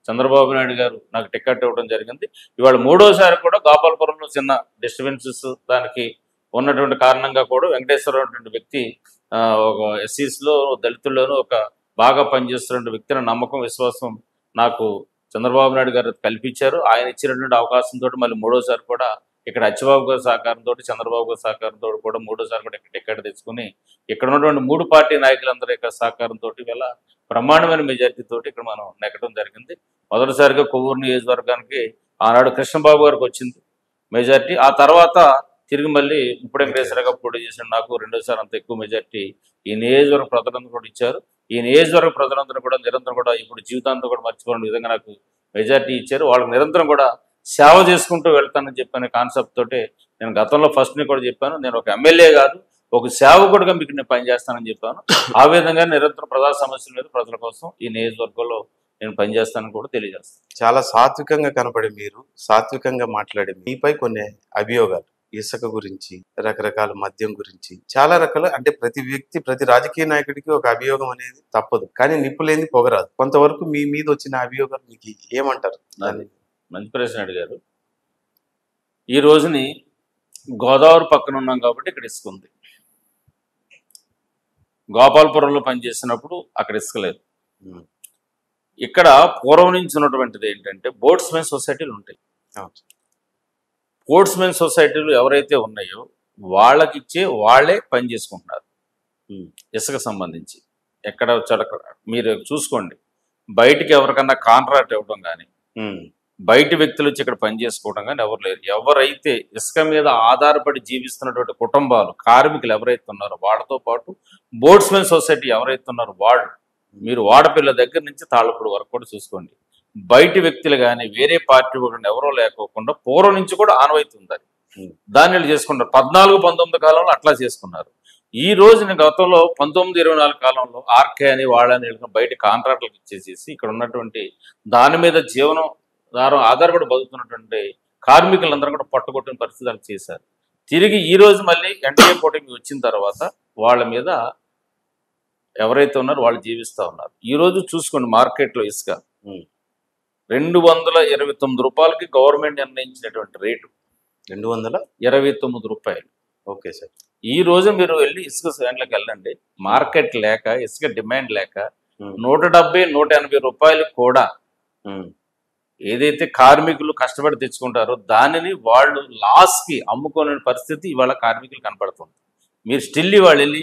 చంద్రబాబు నాయుడు గారు నాకు టికెట్ ఇవ్వడం జరిగింది. ఇవాళ మూడోసారి కూడా గోపాలపురంలో చిన్న డిస్టర్బెన్సెస్ దానికి ఉన్నటువంటి కారణంగా కూడా వెంకటేశ్వరరావు అనేటువంటి వ్యక్తి ఒక ఎస్సీస్లో దళితుల్లోనూ ఒక బాగా పనిచేస్తున్న వ్యక్తిని నమ్మకం విశ్వాసం నాకు చంద్రబాబు నాయుడు గారు కల్పించారు. ఆయన ఇచ్చినటువంటి అవకాశంతో మళ్ళీ మూడోసారి కూడా ఇక్కడ అచ్చిబాబు గారి సహకారంతో చంద్రబాబు గారి సహకారంతో కూడా మూడోసారి కూడా ఇక్కడ టికెట్ తెచ్చుకుని ఇక్కడ ఉన్నటువంటి 3 పార్టీ నాయకులందరి యొక్క సహకారంతో ఇవాళ బ్రహ్మాండమైన మెజార్టీతో ఇక్కడ మనం నెగ్గడం జరిగింది. మొదటిసారిగా కొవ్వూరు నియోజకవర్గానికి ఆనాడు కృష్ణబాబు గారికి వచ్చింది మెజార్టీ. ఆ తర్వాత తిరిగి మళ్ళీ ముప్పటి వెంకటేశ్వరరావు పోటీ చేసిన నాకు రెండోసారి అంత ఎక్కువ మెజార్టీ ఈ నియోజకవర్గ ప్రజలందరూ కూడా ఇచ్చారు. ఈ నియోజకవర్గ ప్రజలందరూ కూడా నిరంతరం కూడా ఇప్పుడు జీవితాంతం కూడా మర్చిపోయిన విధంగా నాకు మెజార్టీ ఇచ్చారు. వాళ్ళకి నిరంతరం కూడా సేవ చేసుకుంటూ వెళ్తానని చెప్పిన కాన్సెప్ట్ తోటే నేను గతంలో ఫస్ట్ని కూడా చెప్పాను, నేను ఒక ఎమ్మెల్యే కాదు ఒక సేవకుడిగా మీకు నేను పనిచేస్తానని చెప్పాను. ఆ విధంగా నిరంతరం ప్రజా సమస్యల మీద ప్రజల కోసం ఈ నియోజకవర్గంలో నేను పనిచేస్తానని కూడా తెలియజేస్తాను. చాలా సాత్వికంగా కనపడి మీరు సాత్వికంగా మాట్లాడి మీపై కొన్ని అభియోగాలు ఇసుక గురించి, రకరకాల మద్యం గురించి, చాలా రకాల అంటే ప్రతి వ్యక్తి ప్రతి రాజకీయ నాయకుడికి ఒక అభియోగం అనేది తప్పదు, కానీ నిప్పులేంది పొగరాదు. కొంతవరకు మీ మీద వచ్చిన అభియోగాలు మీకు ఏమంటారు? మంచి ప్రశ్న అడిగారు. ఈ రోజుని గోదావరి పక్కన ఉన్నాం కాబట్టి ఇక్కడ ఇసుక ఉంది. గోపాలపురంలో పనిచేసినప్పుడు అక్కడ ఇసుక లేదు. ఇక్కడ పూర్వం నుంచి ఉన్నటువంటిది ఏంటంటే బోట్స్మెన్ సొసైటీలు ఉంటాయి. బోట్స్మెన్ సొసైటీలు ఎవరైతే ఉన్నాయో వాళ్ళకిచ్చే వాళ్ళే పని చేసుకుంటున్నారు ఇసుక సంబంధించి. ఎక్కడ మీరు చూసుకోండి, బయటికి ఎవరికన్నా కాంట్రాక్ట్ ఇవ్వడం కానీ బయట వ్యక్తులు వచ్చి ఇక్కడ పని చేసుకోవడం కానీ ఎవరు లేరు. ఎవరైతే ఇసుక మీద ఆధారపడి జీవిస్తున్నటువంటి కుటుంబాలు కార్మికులు ఎవరైతే ఉన్నారో వాళ్ళతో పాటు బోట్స్మెన్ సొసైటీ ఎవరైతే ఉన్నారో వాళ్ళు, మీరు వాడపిల్ల దగ్గర నుంచి తాళ్ళపూడి వరకు కూడా చూసుకోండి, బయట వ్యక్తులు కానీ వేరే పార్టీ ఎవరో లేకోకుండా పూర్వం నుంచి కూడా ఆనవాయితీ అది. దాన్ని వీళ్ళు చేసుకుంటారు. 14-19 కాలంలో అట్లా చేసుకున్నారు. ఈ రోజున గతంలో 19-24 కాలంలో ఆర్కే అని వాళ్ళని బయట కాంట్రాక్టులకు ఇచ్చేసేసి ఇక్కడ ఉన్నటువంటి దాని మీద జీవనం ఆధారపడి బతుకుతున్నటువంటి కార్మికులందరూ కూడా పట్టుకొట్టిన పరిస్థితులు చేశారు. తిరిగి ఈ రోజు మళ్ళీ ఎన్డీఏ కూటమి వచ్చిన తర్వాత వాళ్ళ మీద ఎవరైతే ఉన్నారో వాళ్ళు జీవిస్తూ ఉన్నారు. ఈ రోజు చూసుకోండి, మార్కెట్లో ఇసుక 229 రూపాయలకి గవర్నమెంట్ నిర్ణయించినటువంటి రేటు 229 రూపాయలు. Okay sir. ఈ రోజు మీరు వెళ్ళి ఇసుక స్టాండ్లకు వెళ్ళండి, మార్కెట్ లేక ఇసుక డిమాండ్ లేక 170-180 రూపాయలు కూడా ఏదైతే కార్మికులు కష్టపడి తెచ్చుకుంటారో దానిని వాళ్ళు లాస్కి అమ్ముకునే పరిస్థితి ఇవాళ కార్మికులు కనపడుతుంది. మీరు స్టిల్ వాళ్ళు వెళ్ళి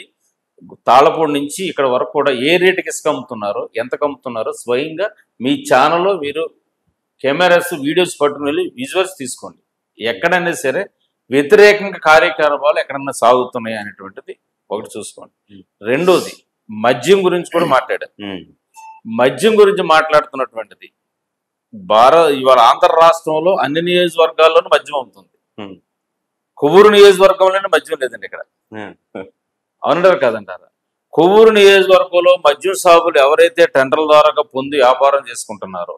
తాళపూడి నుంచి ఇక్కడ వరకు కూడా ఏ రేటుకి ఇసుక అమ్ముతున్నారో ఎంత అమ్ముతున్నారో స్వయంగా మీ ఛానల్లో మీరు కెమెరాస్ వీడియోస్ పట్టుకుని వెళ్ళి విజువల్స్ తీసుకోండి. ఎక్కడైనా సరే వ్యతిరేకంగా కార్యకలాపాలు ఎక్కడన్నా సాగుతున్నాయి అనేటువంటిది ఒకటి చూసుకోండి. రెండోది మద్యం గురించి కూడా మాట్లాడారు. మద్యం గురించి మాట్లాడుతున్నటువంటిది ఇవాళ ఆంధ్ర రాష్ట్రంలో అన్ని నియోజకవర్గాల్లోనూ మద్యం అవుతుంది. కొవ్వూరు నియోజకవర్గంలోనే మద్యం లేదండి ఇక్కడ. అవునంటారు కదంటారా? కొవ్వూరు నియోజకవర్గంలో మద్యం సాగులు ఎవరైతే టెండర్ల ద్వారా పొంది వ్యాపారం చేసుకుంటున్నారో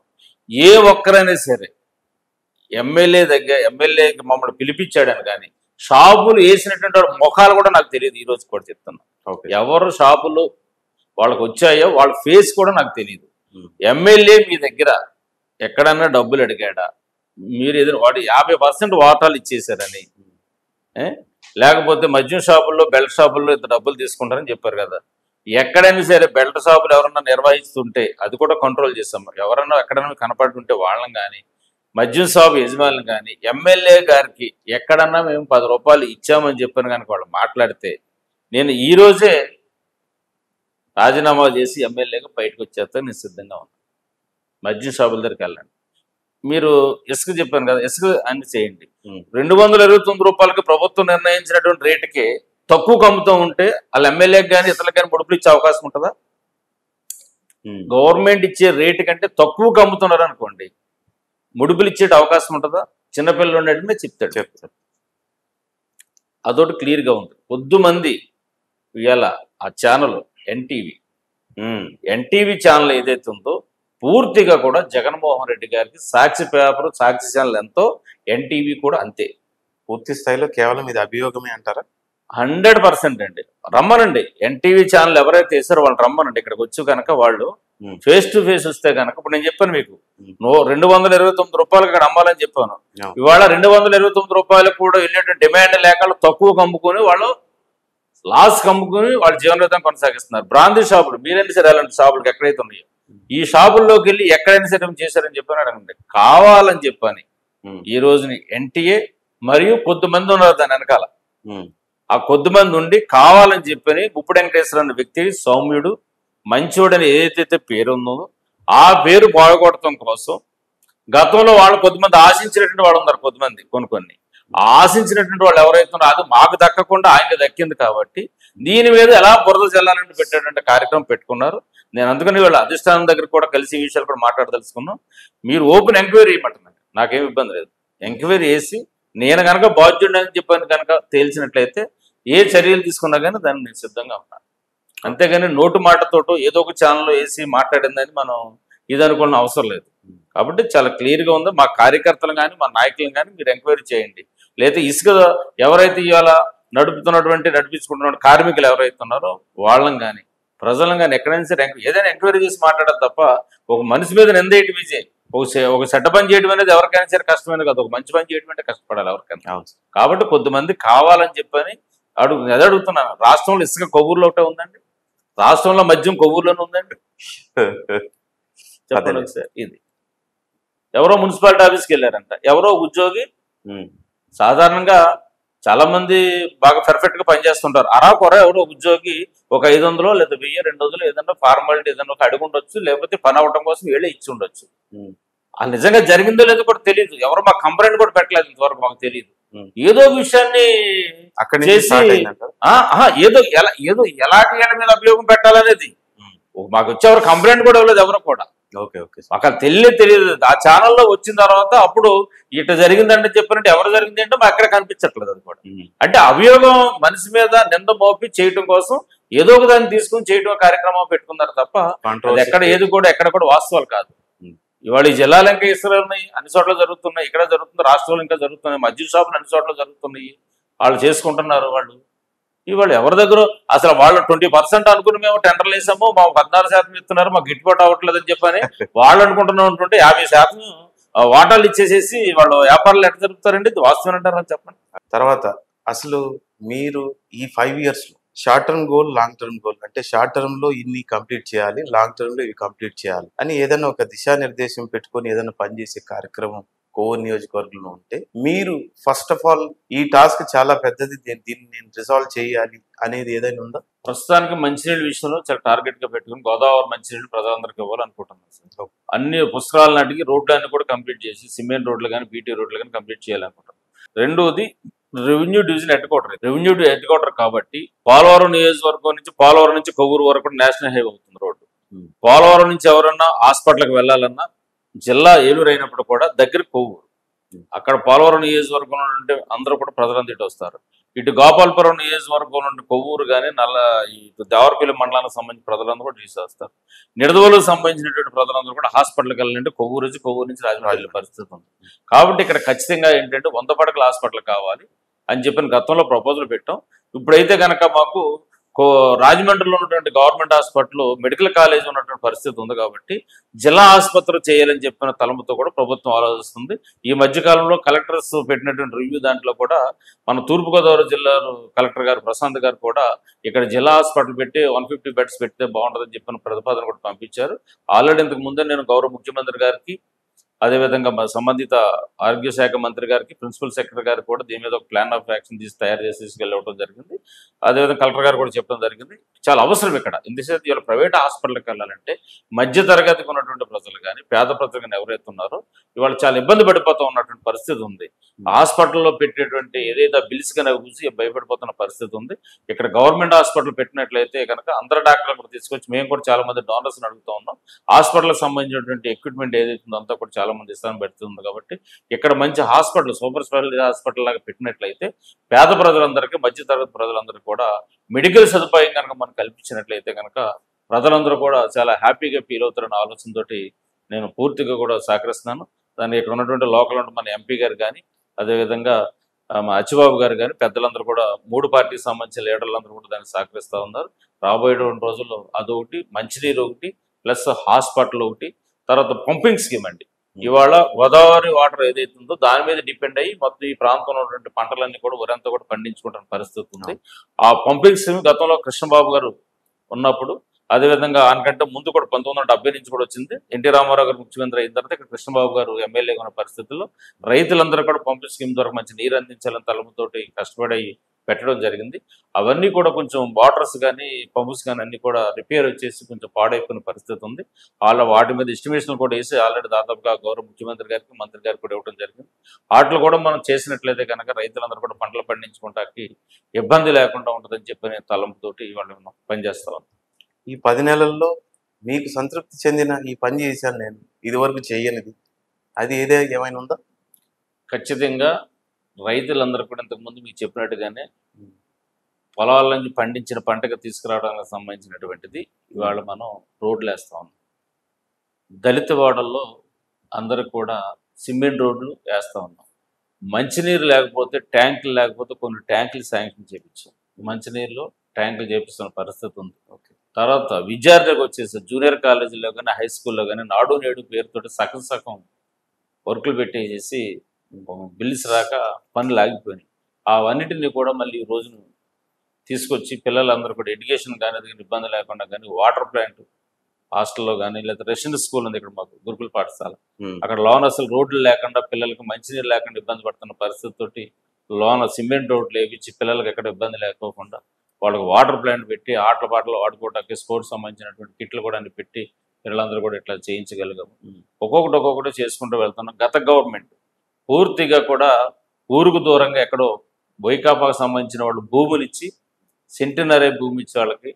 ఏ ఒక్కరైనా సరే ఎమ్మెల్యేకి మమ్మల్ని పిలిపించాడని కానీ షాపులు వేసినటువంటి ముఖాలు కూడా నాకు తెలియదు. ఈ రోజు కూడా చెప్తున్నా, ఎవరు షాపులు వాళ్ళకి వచ్చాయో వాళ్ళ ఫేస్ కూడా నాకు తెలియదు. ఎమ్మెల్యే మీ దగ్గర ఎక్కడన్నా డబ్బులు అడిగాడా, మీరు ఏదైనా 50% వాటాలు ఇచ్చేసారని, లేకపోతే మద్యం షాపుల్లో బెల్ట్ షాపుల్లో ఇంత డబ్బులు తీసుకుంటారని చెప్పారు కదా. ఎక్కడైనా సరే బెల్ట్ షాపులు ఎవరన్నా నిర్వహిస్తుంటే అది కూడా కంట్రోల్ చేస్తాం. ఎవరన్నా ఎక్కడైనా కనపడుతుంటే వాళ్ళని కానీ మద్యం షాపు యజమానులు కానీ ఎమ్మెల్యే గారికి ఎక్కడన్నా మేము 10 రూపాయలు ఇచ్చామని చెప్పాను కనుక వాళ్ళు మాట్లాడితే నేను ఈ రోజే రాజీనామా చేసి ఎమ్మెల్యేగా బయటకు వచ్చేస్తా నేను సిద్ధంగా ఉన్నాను. మద్యం షాపుల దగ్గరికి వెళ్ళండి. మీరు ఇసుక చెప్పాను కదా, ఇసుక అన్ని చేయండి. 229 రూపాయలకి ప్రభుత్వం నిర్ణయించినటువంటి రేటుకి తక్కువ అమ్ముతూ ఉంటే వాళ్ళ ఎమ్మెల్యేకి కానీ ఇతరులకు కానీ ముడుపులు ఇచ్చే అవకాశం ఉంటుందా? గవర్నమెంట్ ఇచ్చే రేటు కంటే తక్కువ అమ్ముతున్నారు అనుకోండి, ముడుపులు ఇచ్చే అవకాశం ఉంటుందా? చిన్నపిల్లలు ఉన్నట్టునే చెప్తాడు. అదొకటి క్లియర్గా ఉంది. కొద్దిమంది ఇవాళ ఆ ఛానల్ ఎన్టీవీ ఛానల్ ఏదైతే ఉందో పూర్తిగా కూడా జగన్మోహన్ రెడ్డి గారికి సాక్షి పేపర్ సాక్షి ఛానల్ ఎంతో ఎన్టీవీ కూడా అంతే. పూర్తి స్థాయిలో కేవలం ఇది అభియోగమే అంటారా? 100% అండి. రమ్మనండి, ఎన్టీవీ ఛానల్ ఎవరైతే వేసారో వాళ్ళు రమ్మనండి. ఇక్కడికి వచ్చి కనుక వాళ్ళు ఫేస్ టు ఫేస్ వస్తే కనుక ఇప్పుడు నేను చెప్పాను మీకు, నువ్వు 229 రూపాయలకి ఇక్కడ అమ్మాలని చెప్పాను. ఇవాళ 229 రూపాయలకు కూడా వెళ్ళేటువంటి డిమాండ్ లేక తక్కువ కమ్ముకొని వాళ్ళు లాస్ కమ్ముకొని వాళ్ళ జీవనోపాధి కొనసాగిస్తున్నారు. బ్రాందీ షాపులు మీరైనా సరే అలాంటి షాపులకు ఎక్కడైతే ఉన్నాయో ఈ షాపుల్లోకి వెళ్ళి ఎక్కడైనా సరే చేశారని చెప్పని అడగండి. కావాలని చెప్పని ఈ రోజుని ఎన్టీఏ మరియు కొద్దిమంది ఉన్నారు దాని వెనకాల. ఆ కొద్దిమంది ఉండి కావాలని చెప్పని ముప్పుడు వెంకటేశ్వర అనే వ్యక్తి సౌమ్యుడు మంచోడని ఏదైతే పేరు ఉందో ఆ పేరు బాగొడటం కోసం గతంలో వాళ్ళు కొద్దిమంది ఆశించినటువంటి వాళ్ళు ఉన్నారు. కొద్దిమంది కొన్ని ఆశించినటువంటి వాళ్ళు ఎవరైతే ఉన్నారో అది మాకు దక్కకుండా ఆయనకి దక్కింది కాబట్టి దీని మీద ఎలా బురద జల్లాలని పెట్టేటువంటి కార్యక్రమం పెట్టుకున్నారు. నేను అందుకని వీళ్ళ అధిష్టానం దగ్గర కూడా కలిసి ఈ విషయాలు కూడా మాట్లాడదలుచుకున్నాం. మీరు ఓపెన్ ఎంక్వైరీ ఇవ్వమంటున్నారు, నాకేం ఇబ్బంది లేదు. ఎంక్వైరీ చేసి నేను కనుక బాధ్యుడని చెప్పని కనుక తేల్చినట్లయితే ఏ చర్యలు తీసుకున్నా కానీ దాన్ని నేను సిద్ధంగా ఉన్నాను. అంతేగాని నోటు మాటతోటో ఏదో ఒక ఛానల్లో వేసి మాట్లాడిందని మనం ఇది అనుకున్న అవసరం లేదు. కాబట్టి చాలా క్లియర్గా ఉంది. మా కార్యకర్తలు కానీ మా నాయకులను కానీ మీరు ఎంక్వైరీ చేయండి. లేదా ఇసుక ఎవరైతే ఇవాళ నడిపించుకుంటున్న కార్మికులు ఎవరైతే ఉన్నారో వాళ్ళని కానీ ప్రజలను కానీ ఎక్కడైనా సరే ఏదైనా ఎంక్వైరీ చేసి మాట్లాడదు తప్ప ఒక మనిషి మీద నిందేయటం విజయ్ ఒక చెడ్డ పని చేయడం అనేది ఎవరికైనా సరే కష్టమైన కదా, ఒక మంచి పని చేయడం అంటే కష్టపడాలి ఎవరికైనా. కాబట్టి కొద్దిమంది కావాలని చెప్పని అడుగుతున్నాను. రాష్ట్రంలో ఇసుక కొవ్వూరులో ఒకటే ఉందండి, రాష్ట్రంలో మద్యం కొవ్వూరులోనే ఉందండి. చెప్పండి సార్. ఇది ఎవరో మున్సిపాలిటీ ఆఫీస్కి వెళ్ళారంట, ఎవరో ఉద్యోగి సాధారణంగా చాలా మంది బాగా పర్ఫెక్ట్ గా పనిచేస్తుంటారు. అరాకొర ఎవరో ఉద్యోగి ఒక 500 లేదా 1000 200 ఏదన్నా ఫార్మాలిటీ ఏదన్నా ఒక అడుగు ఉండొచ్చు, లేకపోతే పని అవడం కోసం వీళ్ళే ఇచ్చి ఉండొచ్చు. అది నిజంగా జరిగిందో లేదో కూడా తెలియదు. ఎవరు మాకు కంప్లైంట్ కూడా పెట్టలేదు ఇంతవరకు, మాకు తెలియదు. ఏదో విషయాన్ని ఏదో ఎలాంటి మీద అభియోగం పెట్టాలనేది మాకు వచ్చి ఎవరు కంప్లైంట్ కూడా ఇవ్వలేదు ఎవరు కూడా. అక్కడ తెలియదు. ఆ ఛానల్లో వచ్చిన తర్వాత అప్పుడు ఇట్లా జరిగిందంటే చెప్పినట్టు ఎవరు జరిగింది అంటే మాకు ఎక్కడ కనిపించట్లేదు. అది కూడా అంటే అభియోగం మనిషి మీద నింద మోపి చేయటం కోసం ఏదో ఒక దాన్ని తీసుకుని చేయటం కార్యక్రమం పెట్టుకున్నారు తప్ప ఎక్కడ కూడా వాస్తవాలు కాదు. ఇవాళ ఈ జిల్లాలు ఇంకా ఇసుకలు ఉన్నాయి, అన్ని చోట్ల జరుగుతున్నాయి, ఇక్కడ జరుగుతుంది, రాష్ట్రంలో ఇంకా జరుగుతున్నాయి, మద్యం షాపులు అన్ని చోట్ల జరుగుతున్నాయి, వాళ్ళు చేసుకుంటున్నారు. వాళ్ళు ఇవాళ ఎవరి దగ్గర అసలు వాళ్ళు 20% అనుకుని మేము టెండర్లు వేసాము, మాకు 14% ఇస్తున్నారు, మాకు గిట్టుబాటు అవ్వట్లేదు అని చెప్పని వాళ్ళు అనుకుంటున్నాం. 50% వాటాలు ఇచ్చేసేసి వాళ్ళు వ్యాపారాలు ఎట్లా జరుపుతారండి? వాస్తవం అంటారా చెప్పండి. తర్వాత అసలు మీరు ఈ 5 years లో short term goal, long term goal అంటే షార్ట్ టర్మ్ లో ఇన్ని కంప్లీట్ చేయాలి, లాంగ్ టర్మ్ లో ఇవి కంప్లీట్ చేయాలి అని ఏదైనా ఒక దిశానిర్దేశం పెట్టుకొని ఏదైనా పనిచేసే కార్యక్రమం కోవూరు నియోజకవర్గంలో ఉంటే మీరు ఫస్ట్ ఆఫ్ ఆల్ ఈ టాస్క్ చాలా పెద్దది, దీన్ని నేను రిజాల్వ్ చేయాలి అనేది ఏదైనా ఉందా? ప్రస్తుతానికి మంచినీళ్ళ విషయంలో చాలా టార్గెట్ గా పెట్టుకుని గోదావరి మంచినీళ్ళు ప్రజలందరికీ ఇవ్వాలనుకుంటున్నాను సార్. అన్ని పుస్తకాలను అడిగి రోడ్లన్నీ కూడా కంప్లీట్ చేసి సిమెంట్ రోడ్లు కానీ బీటీ రోడ్లు కానీ కంప్లీట్ చేయాలనుకుంటున్నాను. రెండోది రెవెన్యూ డివిజన్ హెడ్ క్వార్టర్ కాబట్టి పోలవరం నియోజకవర్గం నుంచి కొవ్వూరు వరకు నేషనల్ హైవే అవుతుంది రోడ్డు. పోలవరం నుంచి ఎవరన్నా హాస్పిటల్కి వెళ్ళాలన్నా జిల్లా ఏలూరు అయినప్పుడు కూడా దగ్గర కొవ్వూరు. అక్కడ పోలవరం నియోజకవర్గంలో నుండి అందరూ కూడా ప్రజలందరూ ఇటు వస్తారు. ఇటు గోపాలపురం నియోజకవర్గం నుండి కొవ్వూరు కానీ ఇటు దేవరపల్లి మండలానికి సంబంధించిన ప్రజలందరూ కూడా తీసేస్తారు. నిడదవోలుకు సంబంధించినటువంటి ప్రజలందరూ కూడా హాస్పిటల్కి వెళ్ళాలంటే కొవ్వూరు నుంచి రాజమండ్రి వెళ్ళే పరిస్థితి ఉంది. కాబట్టి ఇక్కడ ఖచ్చితంగా ఏంటంటే 100 పడకల హాస్పిటల్ కావాలి అని చెప్పిన గతంలో ప్రపోజల్ పెట్టాం. ఇప్పుడైతే కనుక మాకు రాజమండ్రిలో ఉన్నటువంటి గవర్నమెంట్ హాస్పిటల్ మెడికల్ కాలేజ్ ఉన్నటువంటి పరిస్థితి ఉంది కాబట్టి జిల్లా ఆసుపత్రి చేయాలని చెప్పిన తలంపుతో కూడా ప్రభుత్వం ఆలోచిస్తుంది. ఈ మధ్యకాలంలో కలెక్టర్స్ పెట్టినటువంటి రివ్యూ దాంట్లో కూడా మన తూర్పుగోదావరి జిల్లా కలెక్టర్ గారు ప్రశాంత్ గారు కూడా ఇక్కడ జిల్లా హాస్పిటల్ పెట్టి 150 బెడ్స్ పెడితే బాగుంటుందని చెప్పిన ప్రతిపాదన కూడా పంపించారు. ఆల్రెడీ ఇంతకు ముందే నేను గౌరవ ముఖ్యమంత్రి గారికి అదేవిధంగా సంబంధిత ఆరోగ్య శాఖ మంత్రి గారికి ప్రిన్సిపల్ సెక్రటరీ గారికి కూడా దీని మీద ఒక ప్లాన్ ఆఫ్ యాక్షన్ తయారు చేసి తీసుకెళ్ళవడం జరిగింది. అదేవిధంగా కలెక్టర్ గారు కూడా చెప్పడం జరిగింది. చాలా అవసరం ఇక్కడ. ఎందుకంటే ఇవాళ ప్రైవేట్ హాస్పిటల్కి వెళ్ళాలంటే మధ్య తరగతికి ఉన్నటువంటి ప్రజలు కానీ పేద ప్రజలు కానీ ఎవరైతే ఉన్నారో ఇవాళ చాలా ఇబ్బంది పడిపోతూ ఉన్నటువంటి పరిస్థితి ఉంది. హాస్పిటల్లో పెట్టేటువంటి ఏదైతే బిల్స్ కానీ చూసి భయపడిపోతున్న పరిస్థితి ఉంది. ఇక్కడ గవర్నమెంట్ హాస్పిటల్ పెట్టినట్లయితే కనుక అందరు డాక్టర్లు కూడా తీసుకొచ్చి మేము కూడా చాలా మంది డోనర్స్ అడుగుతూ ఉన్నాం. హాస్పిటల్కి సంబంధించినటువంటి ఎక్విప్మెంట్ ఏదైతే ఉందో అంతా కూడా చాలా మంది ఇస్తాను పెడుతుంది. కాబట్టి ఇక్కడ మంచి హాస్పిటల్ సూపర్ స్పెషాలిటీ హాస్పిటల్ లాగా పెట్టినట్లయితే పేద ప్రజలందరికీ మధ్య తరగతి ప్రజలందరికీ కూడా మెడికల్ సదుపాయం కనుక మనం కల్పించినట్లయితే కనుక ప్రజలందరూ కూడా చాలా హ్యాపీగా ఫీల్ అవుతారన్న ఆలోచనతోటి నేను పూర్తిగా కూడా సహకరిస్తున్నాను. దాన్ని ఇక్కడ ఉన్నటువంటి లోకల్ మన ఎంపీ గారు కానీ అదేవిధంగా మా అచ్చిబాబు గారు కానీ పెద్దలందరూ కూడా 3 పార్టీకి సంబంధించిన లీడర్లందరూ కూడా దాన్ని సహకరిస్తూ ఉన్నారు. రాబోయేటువంటి రోజుల్లో అదొకటి, మంచినీరు ఒకటి, ప్లస్ హాస్పిటల్ ఒకటి, తర్వాత పంపింగ్ స్కీమ్ అండి. ఇవాళ గోదావరి వాటర్ ఏదైతే ఉందో దాని మీద డిపెండ్ అయ్యి మొత్తం ఈ ప్రాంతంలో ఉన్నటువంటి పంటలన్నీ కూడా ఊరంతా కూడా పండించుకుంటున్న పరిస్థితి ఉంది. ఆ పంపింగ్ స్కీమ్ గతంలో కృష్ణబాబు గారు ఉన్నప్పుడు, అదేవిధంగా ఆయనకంటే ముందు కూడా 1970 నుంచి కూడా వచ్చింది. ఎన్టీ రామారావు గారు ముఖ్యమంత్రి అయిన తర్వాత ఇక్కడ కృష్ణబాబు గారు ఎమ్మెల్యేగా ఉన్న పరిస్థితుల్లో రైతులందరూ కూడా పంపింగ్ స్కీమ్ ద్వారా మంచి నీరు అందించాలని తలముతోటి కష్టపడి పెట్టడం జరిగింది. అవన్నీ కూడా కొంచెం వాటర్స్ కానీ పంప్స్ కానీ అన్ని కూడా రిపేర్ వచ్చేసి కొంచెం పాడైపోయిన పరిస్థితి ఉంది. వాటి మీద ఎస్టిమేషన్ కూడా వేసి ఆల్రెడీ దాదాపుగా గౌరవ ముఖ్యమంత్రి గారికి, మంత్రి గారికి కూడా ఇవ్వడం జరిగింది. వాటిలో కూడా మనం చేసినట్లయితే కనుక రైతులందరూ కూడా పంటలు పండించుకోవడానికి ఇబ్బంది లేకుండా ఉంటుందని చెప్పి నేను తలంపుతోటి ఇవాళ పనిచేస్తా ఉన్నాను. ఈ 10 నెలల్లో మీకు సంతృప్తి చెందిన ఈ పని చేశాను నేను ఇదివరకు చేయనిది, అది ఏమైనా ఉందా? ఖచ్చితంగా రైతులందరూ కూడా ఇంతకుముందు మీకు చెప్పినట్టుగానే పొలాల నుంచి పండించిన పంటకు తీసుకురావడానికి సంబంధించినటువంటిది ఇవాళ మనం రోడ్లు వేస్తా ఉన్నాం. దళిత వాడల్లో అందరూ కూడా సిమెంట్ రోడ్లు వేస్తూ ఉన్నాం. మంచినీరు లేకపోతే ట్యాంకులు లేకపోతే కొన్ని ట్యాంకులు శాంక్షన్ చేయించాం. మంచినీరులో ట్యాంకులు చేపిస్తున్న పరిస్థితి ఉంది. తర్వాత విద్యార్థులకు వచ్చేసి జూనియర్ కాలేజీలో కానీ హై స్కూల్లో కానీ నాడు నేడు పేరుతోటి సగం వర్కులు పెట్టేసి బిల్స్ రాక పనులు ఆగిపోయినాయి. అవన్నిటిని కూడా మళ్ళీ ఈ రోజును తీసుకొచ్చి పిల్లలందరూ కూడా ఎడ్యుకేషన్ కానీ అది ఇబ్బంది లేకుండా కానీ వాటర్ ప్లాంట్ హాస్టల్లో కానీ లేదా రెసిడెన్షియల్ స్కూల్ ఉంది ఇక్కడ మాకు గురుకుల పాఠశాల, అక్కడ లోన్ అసలు రోడ్లు లేకుండా పిల్లలకి మంచినీరు లేకుండా ఇబ్బంది పడుతున్న పరిస్థితితోటి లోన సిమెంట్ రోడ్లు వేయించి పిల్లలకి ఎక్కడ ఇబ్బంది లేకోకుండా వాళ్ళకి వాటర్ ప్లాంట్ పెట్టి ఆటల పాటలు ఆడుకోవడానికి స్పోర్ట్స్ సంబంధించినటువంటి కిట్లు కూడా అన్ని పెట్టి పిల్లలందరూ కూడా ఇట్లా చేయించగలిగాము. ఒక్కొక్కటి చేసుకుంటూ వెళ్తున్నాం. గత గవర్నమెంట్ పూర్తిగా కూడా ఊరుకు దూరంగా ఎక్కడో వైకాపాకు సంబంధించిన వాళ్ళు భూములు ఇచ్చి సెంటినరీ భూమి ఇచ్చే వాళ్ళకి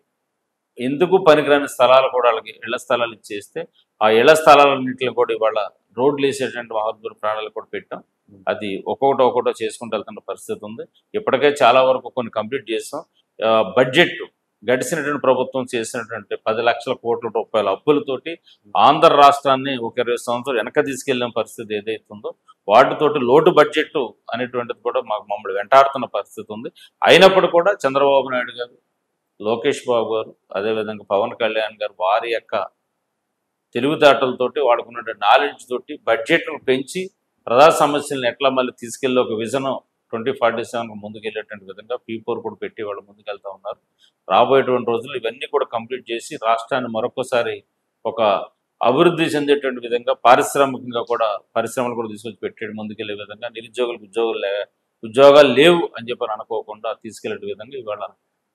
ఎందుకు పనికిరాని స్థలాలు కూడా వాళ్ళకి ఇళ్ల స్థలాలు ఇచ్చేస్తే ఆ ఇళ్ల స్థలాలన్నింటిలో కూడా ఇవాళ రోడ్లు వేసేటువంటి మహాత్ముల ప్రాణాలు కూడా పెట్టాం. అది ఒక్కొక్కటో చేసుకుంటూ వెళ్తున్న పరిస్థితి ఉంది. ఇప్పటికే చాలా వరకు కొన్ని కంప్లీట్ చేసాం. బడ్జెట్ గడిచినటువంటి ప్రభుత్వం చేసినటువంటి 10 లక్షల కోట్ల రూపాయల అప్పులతోటి ఆంధ్ర రాష్ట్రాన్ని ఒక 20 సంవత్సరాలు వెనక తీసుకెళ్లిన పరిస్థితి ఏదైతే ఉందో వాటితోటి లోటు బడ్జెట్ అనేటువంటిది కూడా మమ్మల్ని వెంటాడుతున్న పరిస్థితి ఉంది. అయినప్పుడు కూడా చంద్రబాబు నాయుడు గారు, లోకేష్ బాబు గారు, అదేవిధంగా పవన్ కళ్యాణ్ గారు వారి యొక్క తెలివితేటలతోటి వాడుకున్న నాలెడ్జ్ తోటి బడ్జెట్ను పెంచి ప్రజా సమస్యలను ఎట్లా మళ్ళీ తీసుకెళ్ళి ఒక విజన్ 2047 ముందుకు వెళ్ళేటువంటి విధంగా P4 కూడా పెట్టి వాళ్ళు ముందుకు వెళ్తా ఉన్నారు. రాబోయేటువంటి రోజులు ఇవన్నీ కూడా కంప్లీట్ చేసి రాష్ట్రాన్ని మరొకసారి ఒక అభివృద్ధి చెందేటువంటి విధంగా పారిశ్రామికంగా కూడా పరిశ్రమలు కూడా తీసుకొచ్చి పెట్టేది ముందుకెళ్లే విధంగా నిరుద్యోగులకు ఉద్యోగాలు లేవు అని చెప్పి అనుకోకుండా తీసుకెళ్లే విధంగా ఇవాళ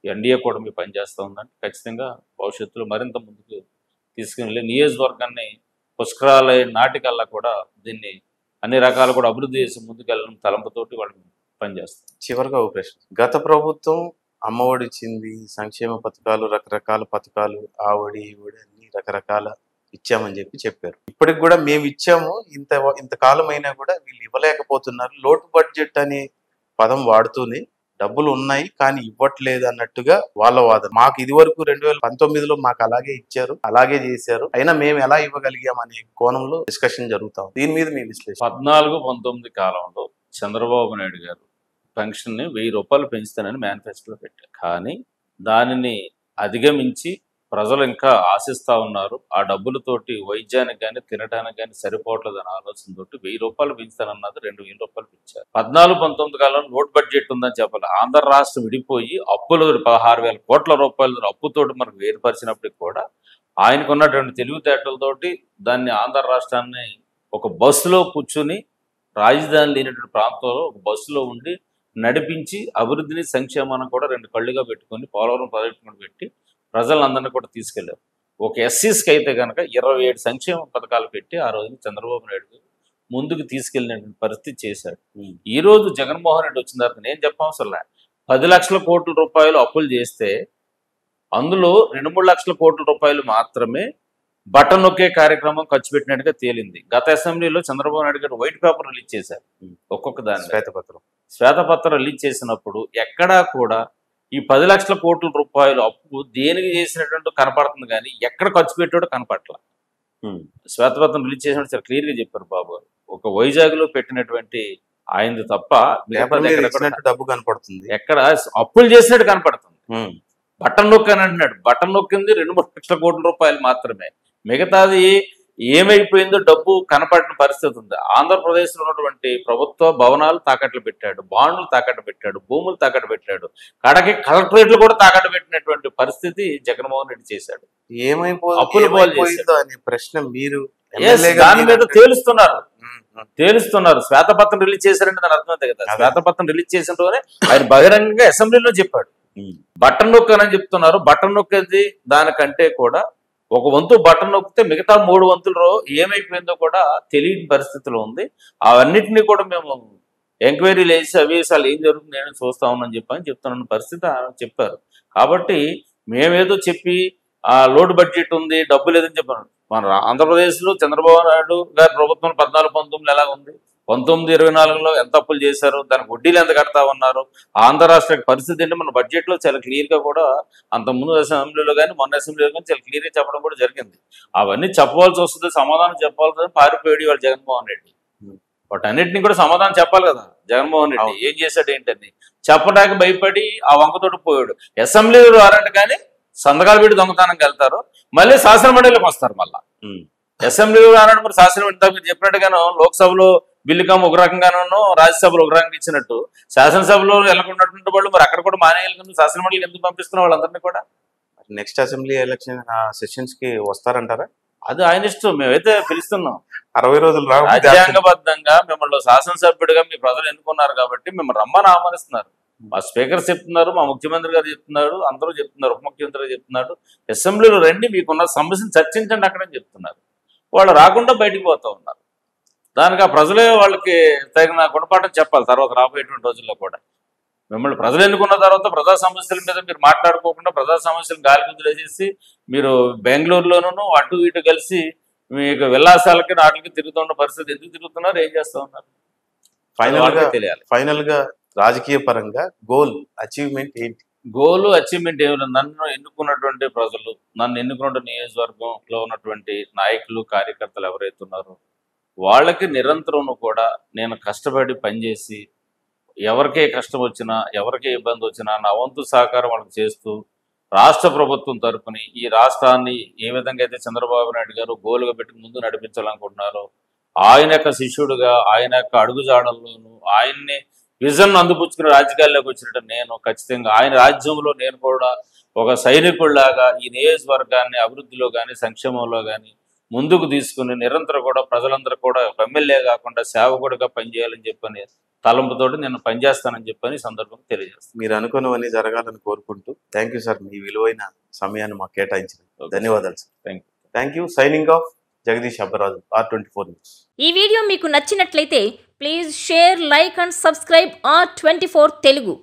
ఎన్డీఏ కూడా మీ పనిచేస్తూ ఉందండి. ఖచ్చితంగా భవిష్యత్తులో మరింత ముందుకు తీసుకుని నియోజకవర్గాన్ని పుష్కరాలయ నాటికల్లా కూడా దీన్ని అన్ని రకాలు కూడా అభివృద్ధి చేసి ముందుకెళ్ళడం తలంపుతోటి వాళ్ళు పనిచేస్తారు. చివరిగా ఒక ప్రశ్న, గత ప్రభుత్వం అమ్మఒడి ఇచ్చింది, సంక్షేమ పథకాలు, రకరకాల పథకాలు, ఆవడి ఈవడి అన్ని రకరకాల ఇచ్చామని చెప్పారు. ఇప్పటికి కూడా మేము ఇచ్చాము, ఇంతకాలం అయినా కూడా వీళ్ళు ఇవ్వలేకపోతున్నారు. లోటు బడ్జెట్ అనే పదం వాడుతూనే డబ్బులు ఉన్నాయి కానీ ఇవ్వట్లేదు అన్నట్టుగా వాళ్ళ వాదన. మాకు ఇది వరకు 2019లో మాకు అలాగే ఇచ్చారు, అలాగే చేశారు, అయినా మేము ఎలా ఇవ్వగలిగాం అనే కోణంలో డిస్కషన్ జరుగుతాం. దీని మీద మీ విశ్లేషణ. 14-19 కాలంలో చంద్రబాబు నాయుడు గారు పెన్షన్ని 1000 రూపాయలు పెంచుతానని మేనిఫెస్టోలో పెట్టారు. కానీ దానిని అధిగమించి ప్రజలు ఇంకా ఆశిస్తూ ఉన్నారు. ఆ డబ్బులతోటి వైద్యానికి కానీ తినడానికి కానీ సరిపోవట్లేదని ఆలోచనతోటి 1000 రూపాయలు పెంచుతానన్నది 2000 రూపాయలు పెంచారు. 14-19 కాలంలో నోట్ బడ్జెట్ ఉందని చెప్పాలి. ఆంధ్ర రాష్ట్రం విడిపోయి అప్పులు 16,000 కోట్ల రూపాయల అప్పుతోటి మనకు వేరుపరిచినప్పటికి కూడా ఆయనకు ఉన్నటువంటి తెలివితేటలతోటి దాన్ని ఆంధ్ర రాష్ట్రాన్ని ఒక బస్సులో కూర్చుని రాజధాని లేనటువంటి ప్రాంతంలో ఒక బస్సులో ఉండి నడిపించి అభివృద్ధిని సంక్షేమాన్ని కూడా 2 కళ్ళుగా పెట్టుకొని పోలవరం ప్రాజెక్టు పెట్టి ప్రజలందరినీ కూడా తీసుకెళ్లారు. ఒక ఎస్సీస్కి అయితే కనుక 27 సంక్షేమ పథకాలు పెట్టి ఆ రోజున చంద్రబాబు నాయుడు ముందుకు తీసుకెళ్ళినటువంటి పరిస్థితి చేశాడు. ఈ రోజు జగన్మోహన్ రెడ్డి వచ్చిన తర్వాత నేను చెప్పవసరం 10 లక్షల కోట్ల రూపాయలు అప్పులు చేస్తే అందులో 2-3 లక్షల కోట్ల రూపాయలు మాత్రమే బటన్ నొక్కే కార్యక్రమం ఖర్చు పెట్టినట్టుగా తేలింది. గత అసెంబ్లీలో చంద్రబాబు నాయుడు గారు వైట్ పేపర్ రిలీజ్ చేశారు. ఒక్కొక్క దాని శ్వేతపత్రం రిలీజ్ చేసినప్పుడు ఎక్కడా కూడా ఈ 10 లక్షల కోట్ల రూపాయలు అప్పు దేనికి చేసినట్టు కనపడుతుంది కానీ ఎక్కడ ఖర్చు పెట్టాడో కనపట్ల. శ్వేతపత్రం రిలీజ్ చేసినట్టు చాలా క్లియర్గా చెప్పారు బాబు గారు. ఒక వైజాగ్లో పెట్టినటువంటి ఆయనది తప్ప డబ్బు కనపడుతుంది, ఎక్కడ అప్పులు చేసినట్టు కనపడుతుంది. బటన్ నొక్కి అని అంటున్నాడు. బటన్ నొక్కింది 2-3 లక్షల కోట్ల రూపాయలు మాత్రమే. మిగతాది ఏమైపోయిందో డబ్బు కనపడిన పరిస్థితి ఉంది. ఆంధ్రప్రదేశ్లో ఉన్నటువంటి ప్రభుత్వ భవనాలు తాకట్లు పెట్టాడు, బాండ్లు తాకట్టు పెట్టాడు, భూములు తాకట్టు పెట్టాడు, కడకి కలెక్టరేట్లు కూడా తాకట్టు పెట్టినటువంటి పరిస్థితి జగన్మోహన్ రెడ్డి చేశాడు. అప్పులు పాలు ఏమైపోయిందో అనే ప్రశ్న మీరు దాని మీద తేలుస్తున్నారు. శ్వేతపత్రం రిలీజ్ చేశారంటే దాని అర్థమైతే కదా. శ్వేతపత్రం రిలీజ్ చేసినట్టుగానే ఆయన బహిరంగంగా అసెంబ్లీలో చెప్పాడు. బటన్ నొక్కనని చెప్తున్నారు. బటన్ నొక్కేది దానికంటే కూడా ఒక వంతు బటన్ నొక్కితే మిగతా 3 వంతులు ఏమైపోయిందో కూడా తెలియని పరిస్థితిలో ఉంది. అవన్నిటినీ కూడా మేము ఎంక్వైరీలు వేసి అవి అసలు ఏం జరుగుతుంది నేను చూస్తా ఉన్నాను చెప్తున్న పరిస్థితి చెప్పారు. కాబట్టి మేమేదో చెప్పి ఆ లోటు బడ్జెట్ ఉంది, డబ్బు లేదని చెప్పాను. మన ఆంధ్రప్రదేశ్లో చంద్రబాబు నాయుడు గారి ప్రభుత్వం 14-19 ఎలా ఉంది, 19-24లో ఎంత అప్పులు చేశారు, దానికి వడ్డీలు ఎంత కడతా ఉన్నారు, ఆంధ్ర రాష్ట్ర పరిస్థితి ఏంటి మన బడ్జెట్లో చాలా క్లియర్గా కూడా అంతకుముందు అసెంబ్లీలో కానీ మొన్న అసెంబ్లీలో కానీ చాలా క్లియర్గా చెప్పడం కూడా జరిగింది. అవన్నీ చెప్పవలసి వస్తుంది, సమాధానం చెప్పాల్సి పారిపోయాడు వాడు జగన్మోహన్ రెడ్డి. వాటన్నిటిని కూడా సమాధానం చెప్పాలి కదా. జగన్మోహన్ రెడ్డి ఏం చేశాడు ఏంటని చెప్పడానికి భయపడి ఆ వంకతోటి పోయాడు. అసెంబ్లీలో రారంట కానీ సంతకాలు పెట్టి దొంగతనంకి వెళ్తారు, మళ్ళీ శాసనమండలికి వస్తారు. మళ్ళా అసెంబ్లీలో రానంటే మరి శాసనమండలి మీరు చెప్పినట్టుగాను లోక్సభలో బిల్లుకం ఒక రకంగానూ రాజ్యసభలో ఒక రకంగా ఇచ్చినట్టు శాసనసభలో వెళ్ళకున్నటువంటి వాళ్ళు మరి అక్కడ కూడా మానేయాలి, శాసనమండలికి ఎందుకు పంపిస్తున్న వాళ్ళందరినీ కూడా నెక్స్ట్ అసెంబ్లీ ఎలక్షన్ సెషన్స్ కి వస్తారంటారా? అది ఆయన ఇష్టం. మేమైతే పిలుస్తున్నాం 60 రోజులు రాజ్యాంగబద్ధంగా మిమ్మల్ని శాసనసభ్యుడిగా మీ ప్రజలు ఎన్నుకున్నారు కాబట్టి మిమ్మల్ని రమ్మని ఆహ్వానిస్తున్నారు. మా స్పీకర్ చెప్తున్నారు, మా ముఖ్యమంత్రి గారు చెప్తున్నారు, అందరూ చెప్తున్నారు, ఉప ముఖ్యమంత్రి చెప్తున్నాడు అసెంబ్లీలో రండి మీకున్న సమస్యను చర్చించండి అక్కడని చెప్తున్నారు. వాళ్ళు రాకుండా బయటికి పోతూ ఉన్నారు. దానికి ఆ ప్రజలే వాళ్ళకి తగిన గుణపాఠం చెప్పాలి తర్వాత రాబోయేటువంటి రోజుల్లో కూడా. మిమ్మల్ని ప్రజలు ఎన్నుకున్న తర్వాత ప్రజా సమస్యల మీద మీరు మాట్లాడుకోకుండా ప్రజా సమస్యలు గాలి కుదిరేసేసి మీరు బెంగళూరులోనూ అటు ఇటు కలిసి మీకు విలాసాలకి నాటికి తిరుగుతున్న పరిస్థితి ఎందుకు తిరుగుతున్నారు, ఏం చేస్తూ ఉన్నారు తెలియాలి. ఫైనల్ గా రాజకీయ పరంగా గోల్ అచీవ్మెంట్ ఏంటి? గోలు అచీవ్మెంట్ ఏమి లేదు. నన్ను ఎన్నుకున్నటువంటి ప్రజలు, నన్ను ఎన్నుకున్నటువంటి నియోజకవర్గంలో ఉన్నటువంటి నాయకులు కార్యకర్తలు ఎవరైతే ఉన్నారో వాళ్ళకి నిరంతరం కూడా నేను కష్టపడి పనిచేసి ఎవరికే కష్టం వచ్చినా ఎవరికే ఇబ్బంది వచ్చినా నా వంతు సహకారం వాళ్ళకి చేస్తూ రాష్ట్ర ప్రభుత్వం తరపుని ఈ రాష్ట్రాన్ని ఏ విధంగా అయితే చంద్రబాబు నాయుడు గారు గోలుగా పెట్టి ముందు నడిపించాలనుకుంటున్నారో ఆయన యొక్క శిష్యుడుగా ఆయన యొక్క అడుగుజాడల్లోనూ ఆయన్ని విజన్ అందిపుచ్చుకుని రాజకీయాల్లోకి వచ్చినట్టు నేను ఖచ్చితంగా ఆయన రాజ్యంలో నేను కూడా ఒక సైనికుడిలాగా ఈ నియోజకవర్గాన్ని అభివృద్ధిలో కానీ సంక్షేమంలో కానీ ముందుకు తీసుకుని నిరంతరం కూడా ప్రజలందరూ కూడా ఎమ్మెల్యే కాకుండా సేవకుడిగా పనిచేయాలని చెప్పని తలంపుతోటి నేను పనిచేస్తానని చెప్పని సందర్భంగా తెలియజేస్తాను. మీరు అనుకున్నవన్నీ జరగాలని కోరుకుంటూ థ్యాంక్ యూ సార్, మీ విలువైన సమయాన్ని మాకు కేటాయించిన ధన్యవాదాలు sir. Thank you. Signing off, Jagadish Abbaraju, R24 news. ఈ వీడియో మీకు నచ్చినట్లయితే please share, like and subscribe R24 Telugu.